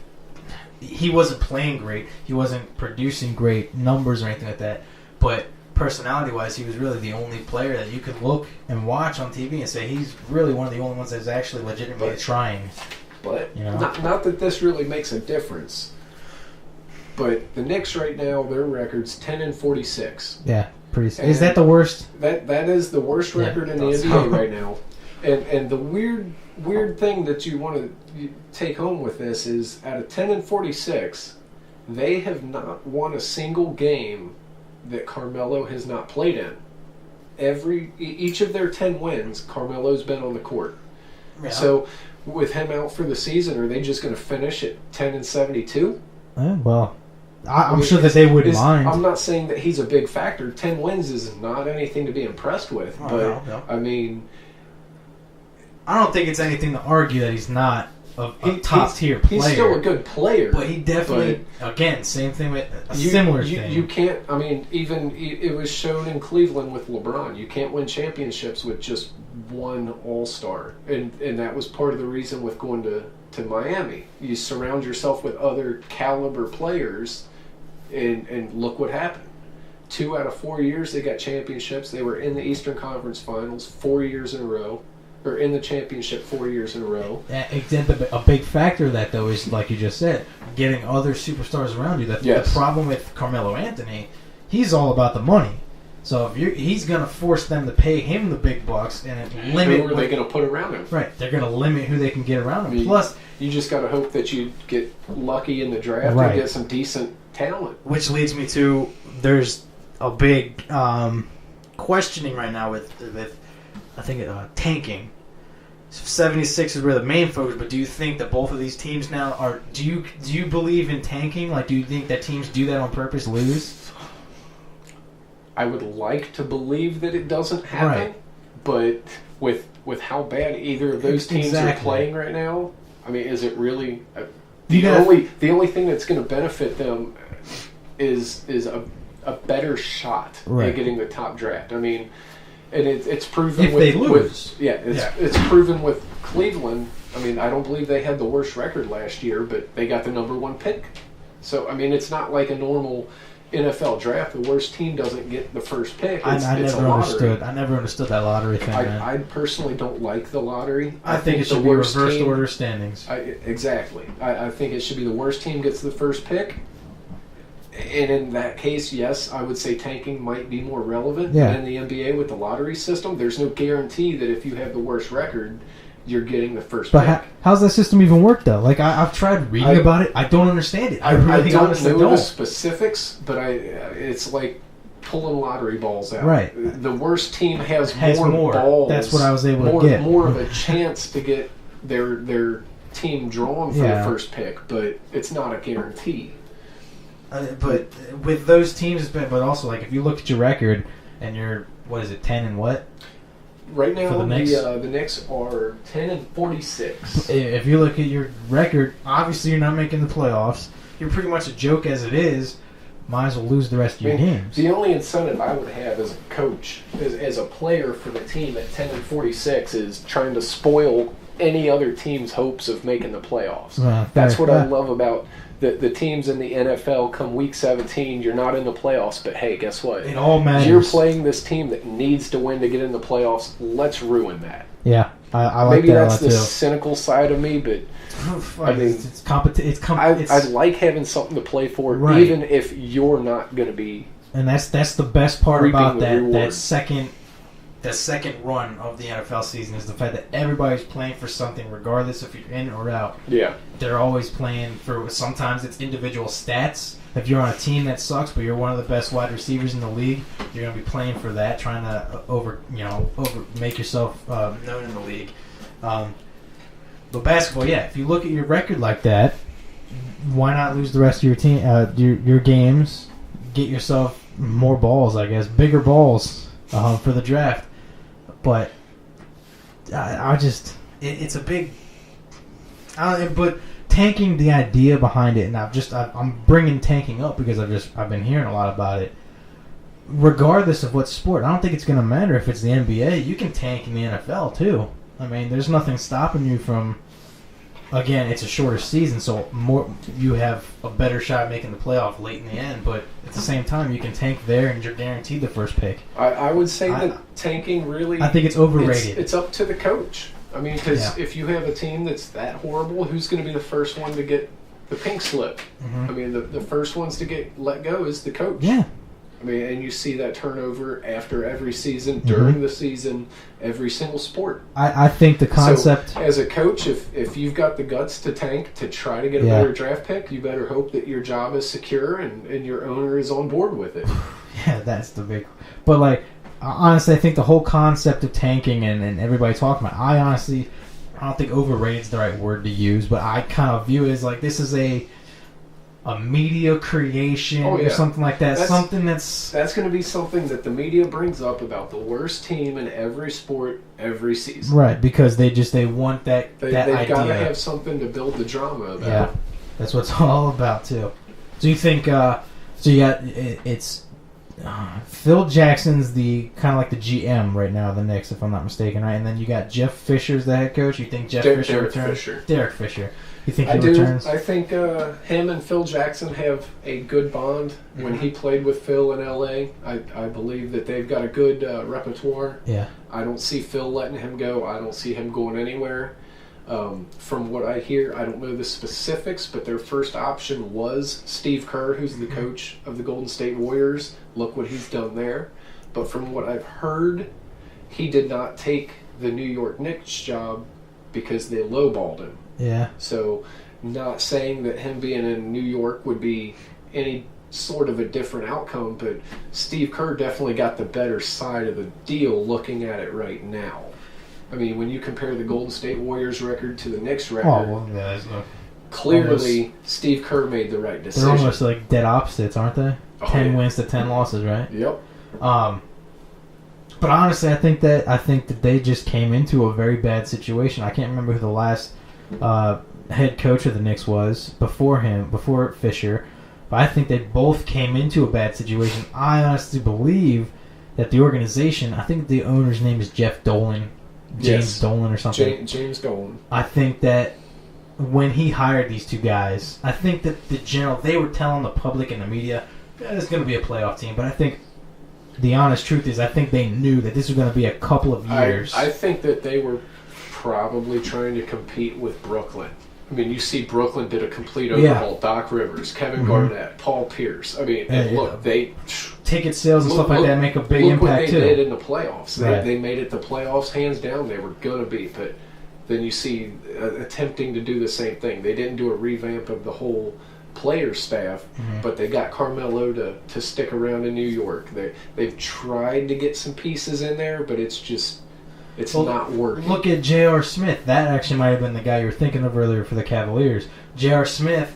He wasn't playing great. He wasn't producing great numbers or anything like that. But personality-wise, he was really the only player that you could look and watch on TV and say he's really one of the only ones that's actually legitimately trying. But not that this really makes a difference. But the Knicks right now, their record's 10-46. Yeah, pretty. Is that the worst? That is the worst record in the NBA right now. And the weird thing that you want to take home with this is out of 10-46, they have not won a single game that Carmelo has not played in. Each of their 10 wins, Carmelo's been on the court. Yeah. So with him out for the season, are they just going to finish at 10-72? Well, I'm sure that they wouldn't mind. I'm not saying that he's a big factor. 10 wins is not anything to be impressed with. No. I mean, I don't think it's anything to argue that he's not a top-tier player. He's still a good player. But he definitely, again, same thing with a similar thing. You can't, I mean, even it was shown in Cleveland with LeBron. You can't win championships with just one all-star. And that was part of the reason with going to Miami. You surround yourself with other caliber players, and look what happened. 2 out of 4 years they got championships. They were in the Eastern Conference Finals 4 years in a row. or in the championship 4 years in a row. A big factor of that, though, is, like you just said, getting other superstars around you. The problem with Carmelo Anthony, he's all about the money. So if he's going to force them to pay him the big bucks and limit... Who are they going to put around him? Right. They're going to limit who they can get around him. I mean, Plus... You just got to hope that you get lucky in the draft and get some decent talent. Which leads me to, there's a big questioning right now with I think, tanking. 76 is where the main focus, but do you think that both of these teams now are... Do you believe in tanking? Like, do you think that teams do that on purpose, lose? I would like to believe that it doesn't happen, but with how bad either of those teams are playing right now, I mean, is it really... The only thing that's going to benefit them is a better shot at getting the top draft. I mean, and it's proven if they lose. It's proven with Cleveland. I mean, I don't believe they had the worst record last year, but they got the number 1 pick. So, I mean, it's not like a normal NFL draft. The worst team doesn't get the first pick. I never understood that lottery thing. I personally don't like the lottery. I think it should be reversed order standings. Exactly. I think it should be the worst team gets the first pick. And in that case, yes, I would say tanking might be more relevant than the NBA with the lottery system. There's no guarantee that if you have the worst record, you're getting the first pick. But how's that system even work, though? Like, I've tried reading about it. I don't understand it. I really honestly don't know the specifics, but it's like pulling lottery balls out. Right. The worst team has more balls. That's what I was able to get. More of a chance to get their team drawn for the first pick, but it's not a guarantee. But with those teams, but also, like, if you look at your record and you're, 10 and what? Right now, the Knicks are 10-46. If you look at your record, obviously you're not making the playoffs. You're pretty much a joke as it is. Might as well lose the rest of your games. The only incentive I would have as a coach, as a player for the team at 10-46, is trying to spoil any other team's hopes of making the playoffs. That's what I love about the teams in the NFL. Come week 17, you're not in the playoffs, but hey, guess what? It all matters. You're playing this team that needs to win to get in the playoffs. Let's ruin that. Yeah, I like Maybe that. Maybe that's the cynical side of me, but I mean, I like having something to play for, even if you're not going to be. And that's the best part about that second run of the NFL season is the fact that everybody's playing for something, regardless if you're in or out. Yeah. They're always playing for, sometimes it's individual stats. If you're on a team that sucks, but you're one of the best wide receivers in the league, you're going to be playing for that, trying to make yourself known in the league. But basketball, if you look at your record like that, why not lose the rest of your team, your games, get yourself more balls, I guess, bigger balls for the draft. But it's a big. But tanking, the idea behind it, and I'm bringing tanking up because I've been hearing a lot about it. Regardless of what sport, I don't think it's going to matter if it's the NBA. You can tank in the NFL too. I mean, there's nothing stopping you from. Again, it's a shorter season, so you have a better shot at making the playoff late in the end. But at the same time, you can tank there, and you're guaranteed the first pick. I would say that tanking really... I think it's overrated. It's up to the coach. I mean, because if you have a team that's that horrible, who's going to be the first one to get the pink slip? Mm-hmm. I mean, the first ones to get let go is the coach. Yeah. I mean, and you see that turnover after every season, during the season, every single sport. I think the concept... So, as a coach, if you've got the guts to tank to try to get a better draft pick, you better hope that your job is secure and your owner is on board with it. Yeah, that's the big... But, like, honestly, I think the whole concept of tanking and everybody talking about it, I don't think overrated is the right word to use, but I kind of view it as, like, this is a media creation or something like that. That's going to be something that the media brings up about the worst team in every sport every season. Right, because they want that They've got to have something to build the drama about. Yeah, that's what it's all about too. So you think? So you got it's Phil Jackson's the kind of like the GM right now of the Knicks, if I'm not mistaken, right? And then you got Jeff Fisher's the head coach. You think Fisher returns? Derrick Fisher. You think he returns? I think him and Phil Jackson have a good bond. When he played with Phil in LA, I believe that they've got a good repertoire. Yeah. I don't see Phil letting him go. I don't see him going anywhere. From what I hear, I don't know the specifics, but their first option was Steve Kerr, who's the coach of the Golden State Warriors. Look what he's done there. But from what I've heard, he did not take the New York Knicks job because they lowballed him. Yeah. So, not saying that him being in New York would be any sort of a different outcome, but Steve Kerr definitely got the better side of the deal looking at it right now. I mean, when you compare the Golden State Warriors record to the Knicks record, clearly Steve Kerr made the right decision. They're almost like dead opposites, aren't they? 10 wins to 10 losses, right? Yep. But honestly, I think that they just came into a very bad situation. I can't remember who the last head coach of the Knicks was before Fisher. But I think they both came into a bad situation. I honestly believe that the organization, I think the owner's name is Jeff Dolan. James Dolan or something. James Dolan. I think that when he hired these two guys, I think that they were telling the public and the media, it's going to be a playoff team. But I think the honest truth is I think they knew that this was going to be a couple of years. I think that they were probably trying to compete with Brooklyn. I mean, you see Brooklyn did a complete overhaul. Yeah. Doc Rivers, Kevin Garnett, Paul Pierce. I mean, and look, they... Ticket sales and stuff like that make a big impact, too. Look what they did in the playoffs. They made it the playoffs, hands down. They were going to be. But then you see attempting to do the same thing. They didn't do a revamp of the whole player staff, but they got Carmelo to stick around in New York. They've tried to get some pieces in there, but it's just... It's not working. Look at J.R. Smith. That actually might have been the guy you were thinking of earlier for the Cavaliers. J.R. Smith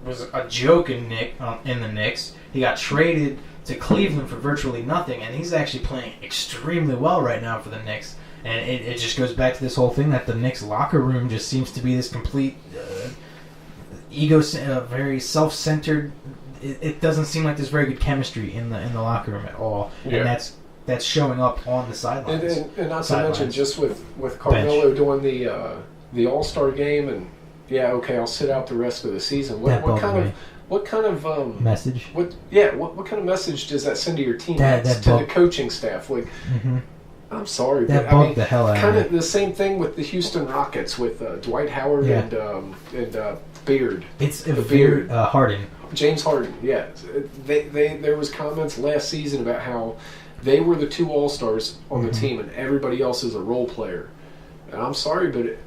was a joke in the Knicks. He got traded to Cleveland for virtually nothing, and he's actually playing extremely well right now for the Knicks. And it just goes back to this whole thing that the Knicks locker room just seems to be this complete very self-centered. It doesn't seem like there's very good chemistry in the locker room at all, and that's showing up on the sidelines. And not to mention, just with Carmelo doing the All-Star game, and I'll sit out the rest of the season. What kind of message? What kind of message does that send to your teammates, to the coaching staff? Like, I'm sorry, that bugged the hell out of me. Kind of the same thing with the Houston Rockets with Dwight Howard and Beard. It's Beard Harden. James Harden. Yeah, there was comments last season about how they were the two All-Stars on the team, and everybody else is a role player. And I'm sorry, but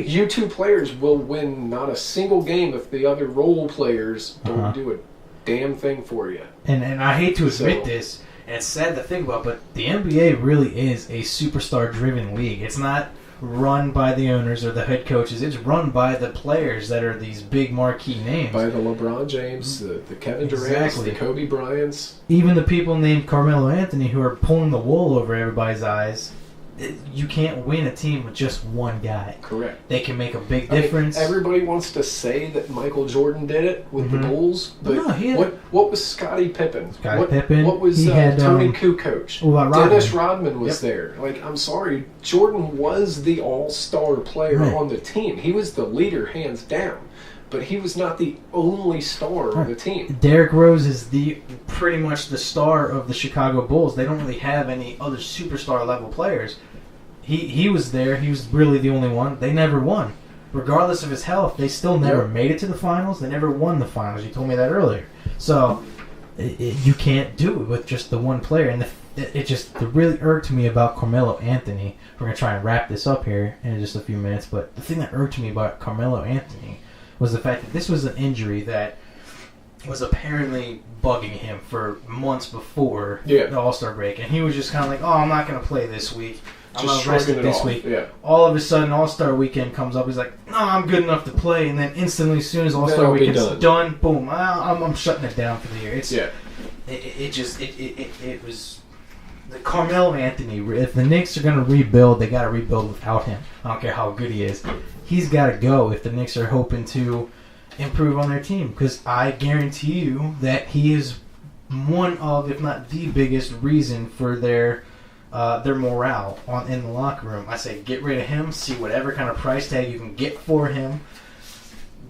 you two players will win not a single game if the other role players don't do a damn thing for you. And I hate to admit this, and it's sad to think about, but the NBA really is a superstar-driven league. It's not run by the owners or the head coaches. It's run by the players that are these big marquee names. By the LeBron James, the Kevin Durant, the Kobe Bryants. Even the people named Carmelo Anthony who are pulling the wool over everybody's eyes. You can't win a team with just one guy. Correct. They can make a big difference. Everybody wants to say that Michael Jordan did it with the Bulls, but what was Scottie Pippen? What was Tony Kukoc? Dennis Rodman was there. Like, I'm sorry, Jordan was the all-star player on the team. He was the leader, hands down. But he was not the only star on the team. Derrick Rose is pretty much the star of the Chicago Bulls. They don't really have any other superstar level players. He was there. He was really the only one. They never won. Regardless of his health, they still never made it to the finals. They never won the finals. You told me that earlier. So you can't do it with just the one player. And it really irked me about Carmelo Anthony. We're going to try and wrap this up here in just a few minutes. But the thing that irked me about Carmelo Anthony was the fact that this was an injury that was apparently bugging him for months before the All-Star break. And he was just kind of like, I'm not going to play this week. I'm going to rest it this week. Yeah. All of a sudden, All-Star weekend comes up. He's like, no, I'm good enough to play. And then instantly, as soon as All-Star weekend's done, boom, I'm shutting it down for the year. It was the Carmelo Anthony. If the Knicks are going to rebuild, they got to rebuild without him. I don't care how good he is. He's got to go if the Knicks are hoping to improve on their team, because I guarantee you that he is one of, if not the biggest reason for their morale in the locker room. I say get rid of him, see whatever kind of price tag you can get for him.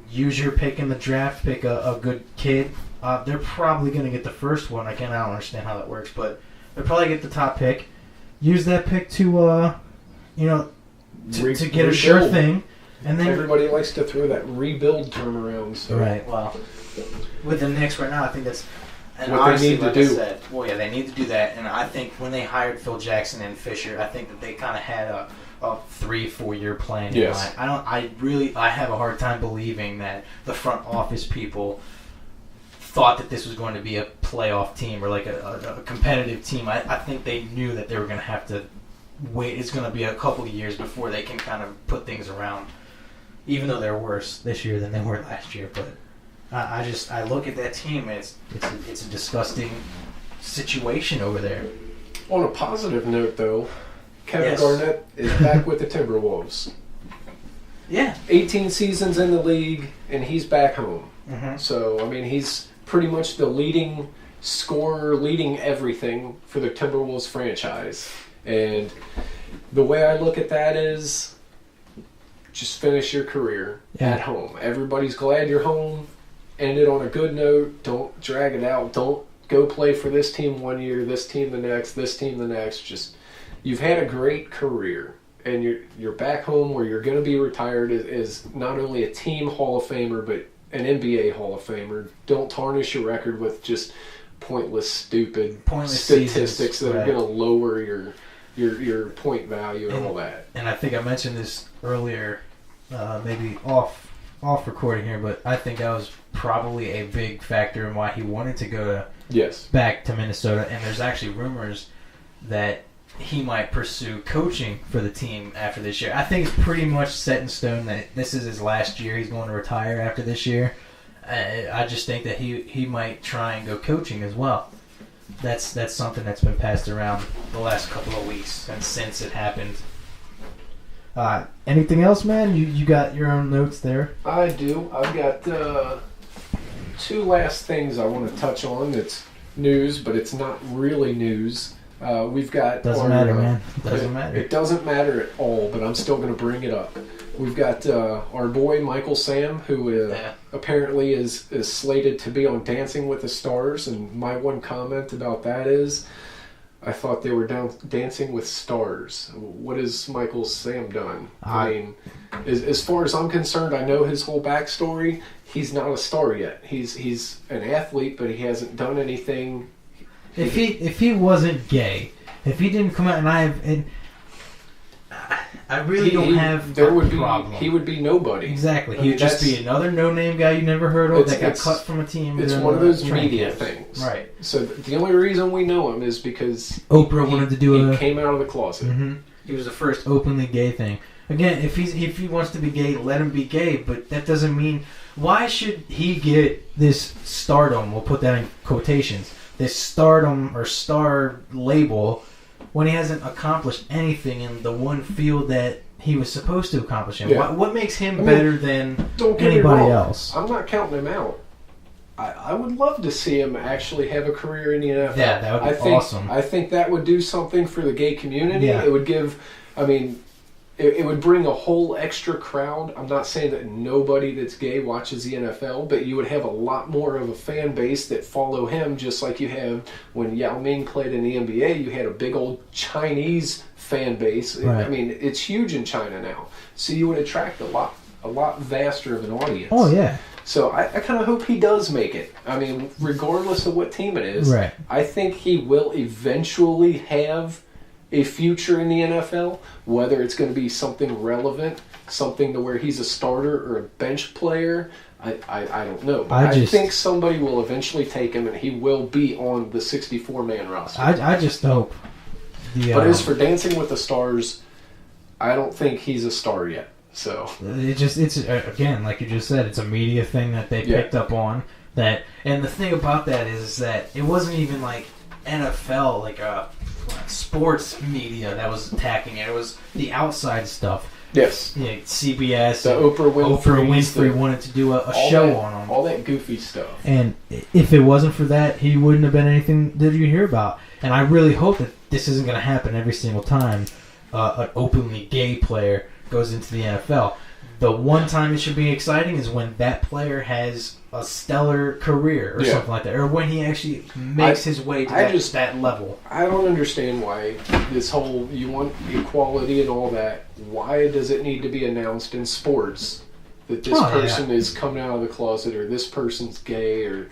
Use your pick in the draft, pick a good kid. They're probably going to get the first one. I don't understand how that works, but they'll probably get the top pick. Use that pick to get a sure thing. And then everybody likes to throw that rebuild term around. So. Right. Well, with the Knicks right now, I think that's what they need to do. They need to do that. And I think when they hired Phil Jackson and Fisher, I think that they kind of had a 3-4 year plan. Yes. I have a hard time believing that the front office people thought that this was going to be a playoff team or like a competitive team. I think they knew that they were going to have to wait. It's going to be a couple of years before they can kind of put things around, even though they're worse this year than they were last year. But I look at that team, and it's a disgusting situation over there. On a positive note, though, Kevin Garnett is back with the Timberwolves. Yeah. 18 seasons in the league, and he's back home. Mm-hmm. So, I mean, he's pretty much the leading scorer, leading everything for the Timberwolves franchise. And the way I look at that is just finish your career at home. Everybody's glad you're home. End it on a good note. Don't drag it out. Don't go play for this team one year, this team the next, this team the next. Just you've had a great career, and you're back home where you're going to be retired as not only a team Hall of Famer, but an NBA Hall of Famer. Don't tarnish your record with just pointless statistics seasons, that are going to lower your point value and all that. And I think I mentioned this earlier, maybe off recording here, but I think that was probably a big factor in why he wanted to go back to Minnesota. And there's actually rumors that he might pursue coaching for the team after this year. I think it's pretty much set in stone that this is his last year. He's going to retire after this year. I just think that he might try and go coaching as well. That's something that's been passed around the last couple of weeks and since it happened. Anything else, man? You got your own notes there? I do. I've got two last things I want to touch on. It's news, but it's not really news. We've got... Doesn't matter, man. Doesn't matter. It doesn't matter at all, but I'm still going to bring it up. We've got our boy Michael Sam, who apparently is slated to be on Dancing with the Stars, and my one comment about that is, I thought they were Dancing with Stars. What has Michael Sam done? I mean, as far as I'm concerned, I know his whole backstory. He's not a star yet. He's an athlete, but he hasn't done anything. If he wasn't gay, if he didn't come out I really don't have a problem. He would be nobody. Exactly. He would just be another no-name guy you never heard of that got cut from a team. It's one of those media things. Right. So the only reason we know him is because Oprah wanted to do he came out of the closet. Mm-hmm. He was the first openly gay thing. Again, if he wants to be gay, let him be gay, but that doesn't mean... Why should he get this stardom, we'll put that in quotations, this stardom or star label when he hasn't accomplished anything in the one field that he was supposed to accomplish in? Yeah. What makes him better than don't get anybody me wrong. else? I'm not counting him out. I would love to see him actually have a career in the NFL. Yeah, that would be awesome. I think that would do something for the gay community. Yeah. It would give... It would bring a whole extra crowd. I'm not saying that nobody that's gay watches the NFL, but you would have a lot more of a fan base that follow him, just like you have when Yao Ming played in the NBA. You had a big old Chinese fan base. Right. I mean, it's huge in China now. So you would attract a lot vaster of an audience. Oh, yeah. So I kind of hope he does make it. I mean, regardless of what team it is, right. I think he will eventually have a future in the NFL, whether it's going to be something relevant, something to where he's a starter or a bench player, I don't know. But I think somebody will eventually take him, and he will be on the 64-man roster. I just hope. But as for Dancing with the Stars, I don't think he's a star yet. So it's again, like you just said, it's a media thing that they picked up on. And the thing about that is that it wasn't even like NFL, like sports media that was attacking it. It was the outside stuff. Yes. Yeah, CBS. The Oprah Winfrey wanted to do a show on him. All that goofy stuff. And if it wasn't for that, he wouldn't have been anything that you hear about. And I really hope that this isn't going to happen every single time an openly gay player goes into the NFL. The one time it should be exciting is when that player has a stellar career or something like that, or when he actually makes his way to that level. I don't understand why this whole, you want equality and all that, why does it need to be announced in sports that this person is coming out of the closet, or this person's gay, or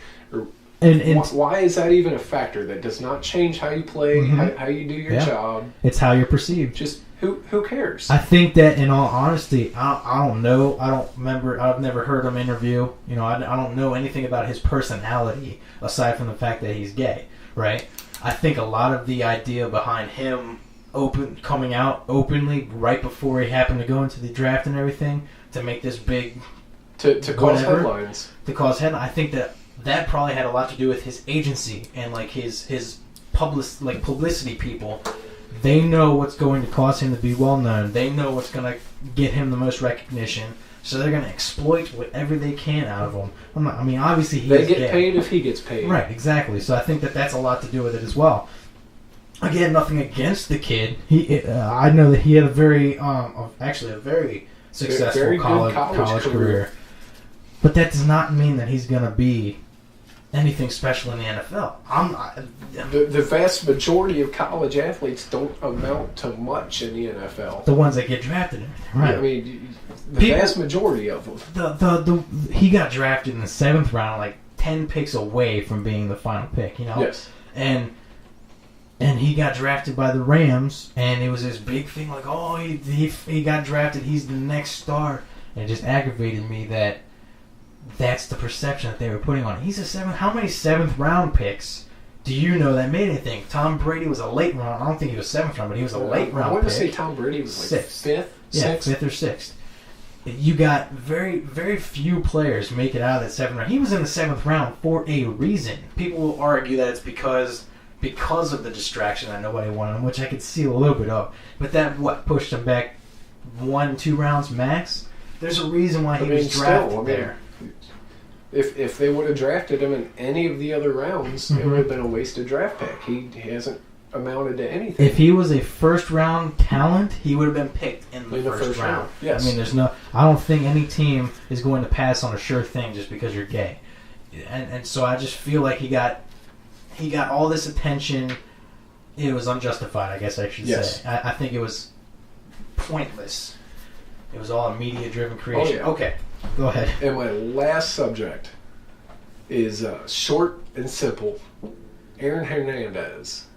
why is that even a factor? That does not change how you play, how you do your job. It's how you're perceived. Just who cares? I think that, in all honesty, I don't know. I don't remember. I've never heard him interview. You know, I don't know anything about his personality aside from the fact that he's gay, right? I think a lot of the idea behind him coming out openly right before he happened to go into the draft and everything to make this big to cause headlines. To cause headlines. I think that probably had a lot to do with his agency and like his publicity people. They know what's going to cause him to be well known. They know what's going to get him the most recognition. So they're going to exploit whatever they can out of him. Obviously they get paid if he gets paid. Right, exactly. So I think that's a lot to do with it as well. Again, nothing against the kid. I know that he had a very successful college career. But that does not mean that he's going to be anything special in the NFL. The vast majority of college athletes don't amount to much in the NFL. The ones that get drafted, right? I mean, the vast majority of them. He got drafted in the 7th round, like 10 picks away from being the final pick. You know, yes. And he got drafted by the Rams, and it was this big thing, like, oh, he got drafted, he's the next star, and it just aggravated me that. That's the perception that they were putting on it. He's a 7th. How many 7th round picks do you know that made anything? Tom Brady was a late round. I don't think he was 7th round, but he was a late round pick. I want to say Tom Brady was like 5th? Yeah, 5th or 6th. You got very, very few players make it out of that 7th round. He was in the 7th round for a reason. People will argue that it's because of the distraction that nobody wanted him, which I could see a little bit of. But that pushed him back 1-2 rounds max. There's a reason why he was drafted there. If they would have drafted him in any of the other rounds, it would have been a wasted draft pick. He hasn't amounted to anything. If he was a first-round talent, he would have been picked in the first round. Yes. I mean, I don't think any team is going to pass on a sure thing just because you're gay. And so I just feel like he got all this attention. It was unjustified, I guess I should say. I think it was pointless. It was all a media-driven creation. Oh, yeah. Okay. Go ahead. And my last subject is short and simple. Aaron Hernandez.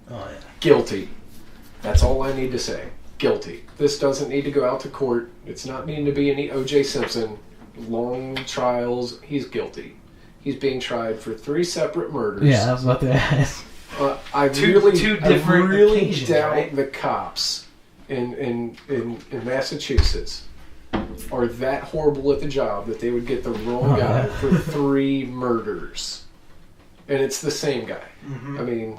Oh, yeah. Guilty. That's all I need to say. Guilty. This doesn't need to go out to court. It's not needing to be any O.J. Simpson. Long trials. He's guilty. He's being tried for 3 separate murders. Yeah, I was about to ask. I really doubt the cops in Massachusetts are that horrible at the job that they would get the wrong guy for 3 murders. And it's the same guy. Mm-hmm. I mean,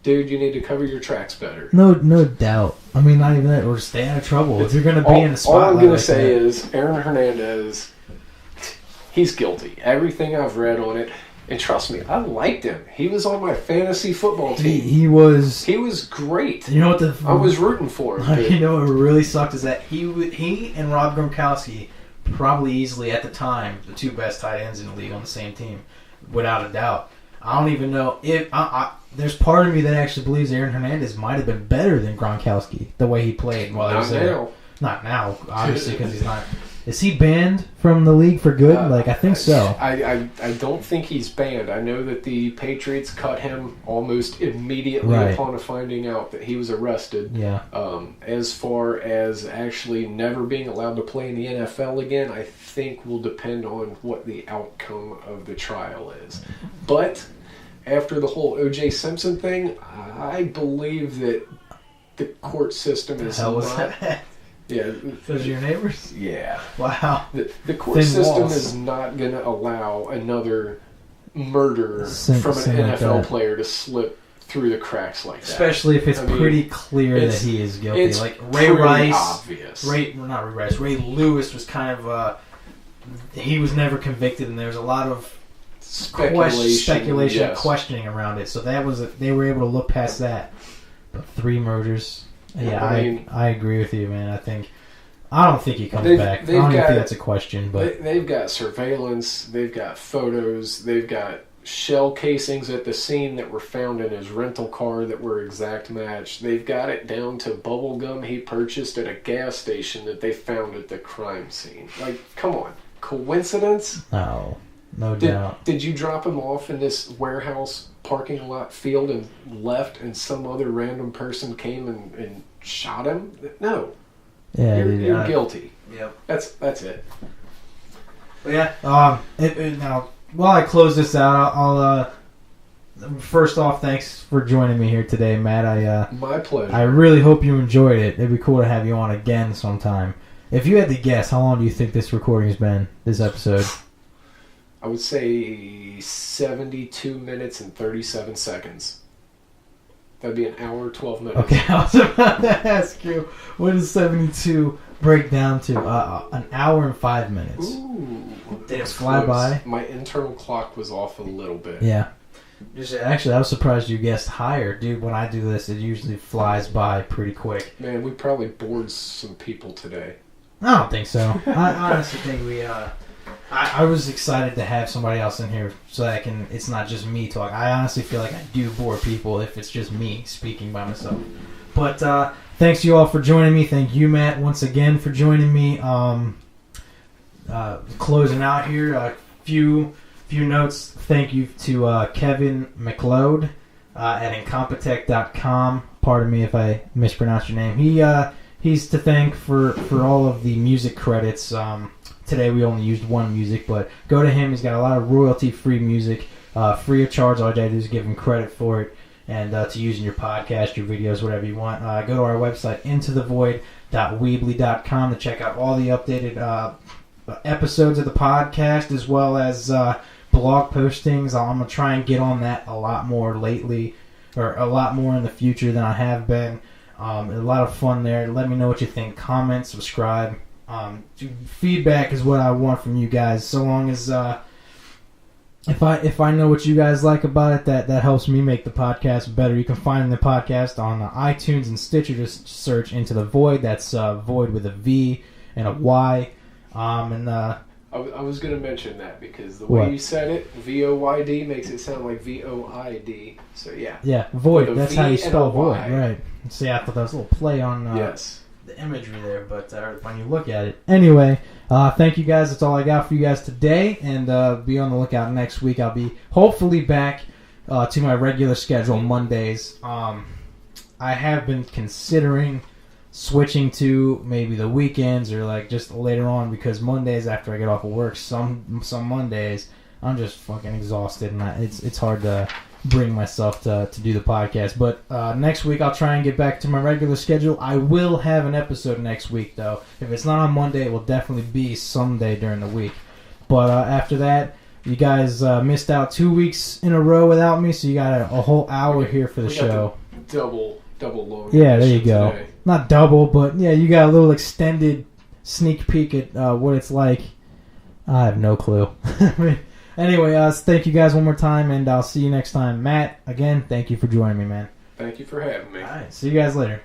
dude, you need to cover your tracks better. No doubt. I mean, not even that. Or stay out of trouble. If you're going to be in the spotlight. All I'm going to say is Aaron Hernandez, he's guilty. Everything I've read on it. And trust me, I liked him. He was on my fantasy football team. He was great. You know what I was rooting for him. You know what really sucked is that he and Rob Gronkowski, probably easily at the time, the 2 best tight ends in the league on the same team, without a doubt. I don't even know if there's part of me that actually believes Aaron Hernandez might have been better than Gronkowski the way he played while he was there. Not now, obviously, because he's not. Is he banned from the league for good? I think so. I don't think he's banned. I know that the Patriots cut him almost immediately upon finding out that he was arrested. Yeah. As far as actually never being allowed to play in the NFL again, I think will depend on what the outcome of the trial is. But after the whole O.J. Simpson thing, I believe that the court system is not... Yeah, those are your neighbors? Yeah. Wow. The court system is not going to allow another murder from an NFL player to slip through the cracks like that. Especially if it's pretty clear that he is guilty. It's like Ray Rice, obvious. Ray Lewis was kind of he was never convicted, and there was a lot of speculation, questioning around it. So they were able to look past that. But 3 murders. Yeah, I agree with you, man. I don't think he comes back. I don't even think that's a question. But they've got surveillance. They've got photos. They've got shell casings at the scene that were found in his rental car that were exact match. They've got it down to bubble gum he purchased at a gas station that they found at the crime scene. Like, come on. Coincidence? No doubt. Did you drop him off in this warehouse parking lot field and left, and some other random person came and shot him? No. Yeah, you're guilty. Yep. That's it. But yeah. Now, while I close this out, I'll first off, thanks for joining me here today, Matt. My pleasure. I really hope you enjoyed it. It'd be cool to have you on again sometime. If you had to guess, how long do you think this recording's been? This episode? I would say 72 minutes and 37 seconds. That'd be an hour, 12 minutes. Okay, I was about to ask you, what does 72 break down to? An hour and 5 minutes. Ooh. Did it fly by? My internal clock was off a little bit. Yeah. Actually, I was surprised you guessed higher. Dude, when I do this, it usually flies by pretty quick. Man, we probably bored some people today. I don't think so. I honestly think we... I was excited to have somebody else in here so that it's not just me talking. I honestly feel like I do bore people if it's just me speaking by myself. But thanks you all for joining me. Thank you, Matt, once again for joining me. Closing out here, a few notes. Thank you to Kevin MacLeod at incompetech.com. Pardon me if I mispronounced your name. He's to thank for all of the music credits. Today we only used one music, but go to him. He's got a lot of royalty-free music, free of charge. All you gotta do is give him credit for it, and to use in your podcast, your videos, whatever you want. Go to our website, intothevoyd.weebly.com, to check out all the updated episodes of the podcast, as well as blog postings. I'm gonna try and get on that a lot more lately, or a lot more in the future than I have been. A lot of fun there. Let me know what you think. Comment, subscribe. Feedback is what I want from you guys. So long as if I know what you guys like about it, that helps me make the podcast better. You can find the podcast on iTunes and Stitcher. Just search Into the Voyd. That's Void with a V and a Y. I was going to mention that because the way you said it, VOYD, makes it sound like VOID. So yeah. Yeah, Void. That's how you spell Void, right? See, I thought that was a little play on the imagery there, but when you look at it. Anyway, thank you guys. That's all I got for you guys today, and be on the lookout next week. I'll be hopefully back to my regular schedule Mondays. I have been considering switching to maybe the weekends or like just later on, because Mondays after I get off of work, some Mondays I'm just fucking exhausted, and it's hard to bring myself to do the podcast. But next week I'll try and get back to my regular schedule. I will have an episode next week, though. If it's not on Monday, it will definitely be someday during the week. But after that, you guys missed out 2 weeks in a row without me, so you got a whole hour here for the show. Double long. Yeah, there you go. Today. Not double, but yeah, you got a little extended sneak peek at what it's like. I have no clue. Anyway, thank you guys one more time, and I'll see you next time. Matt, again, thank you for joining me, man. Thank you for having me. All right, see you guys later.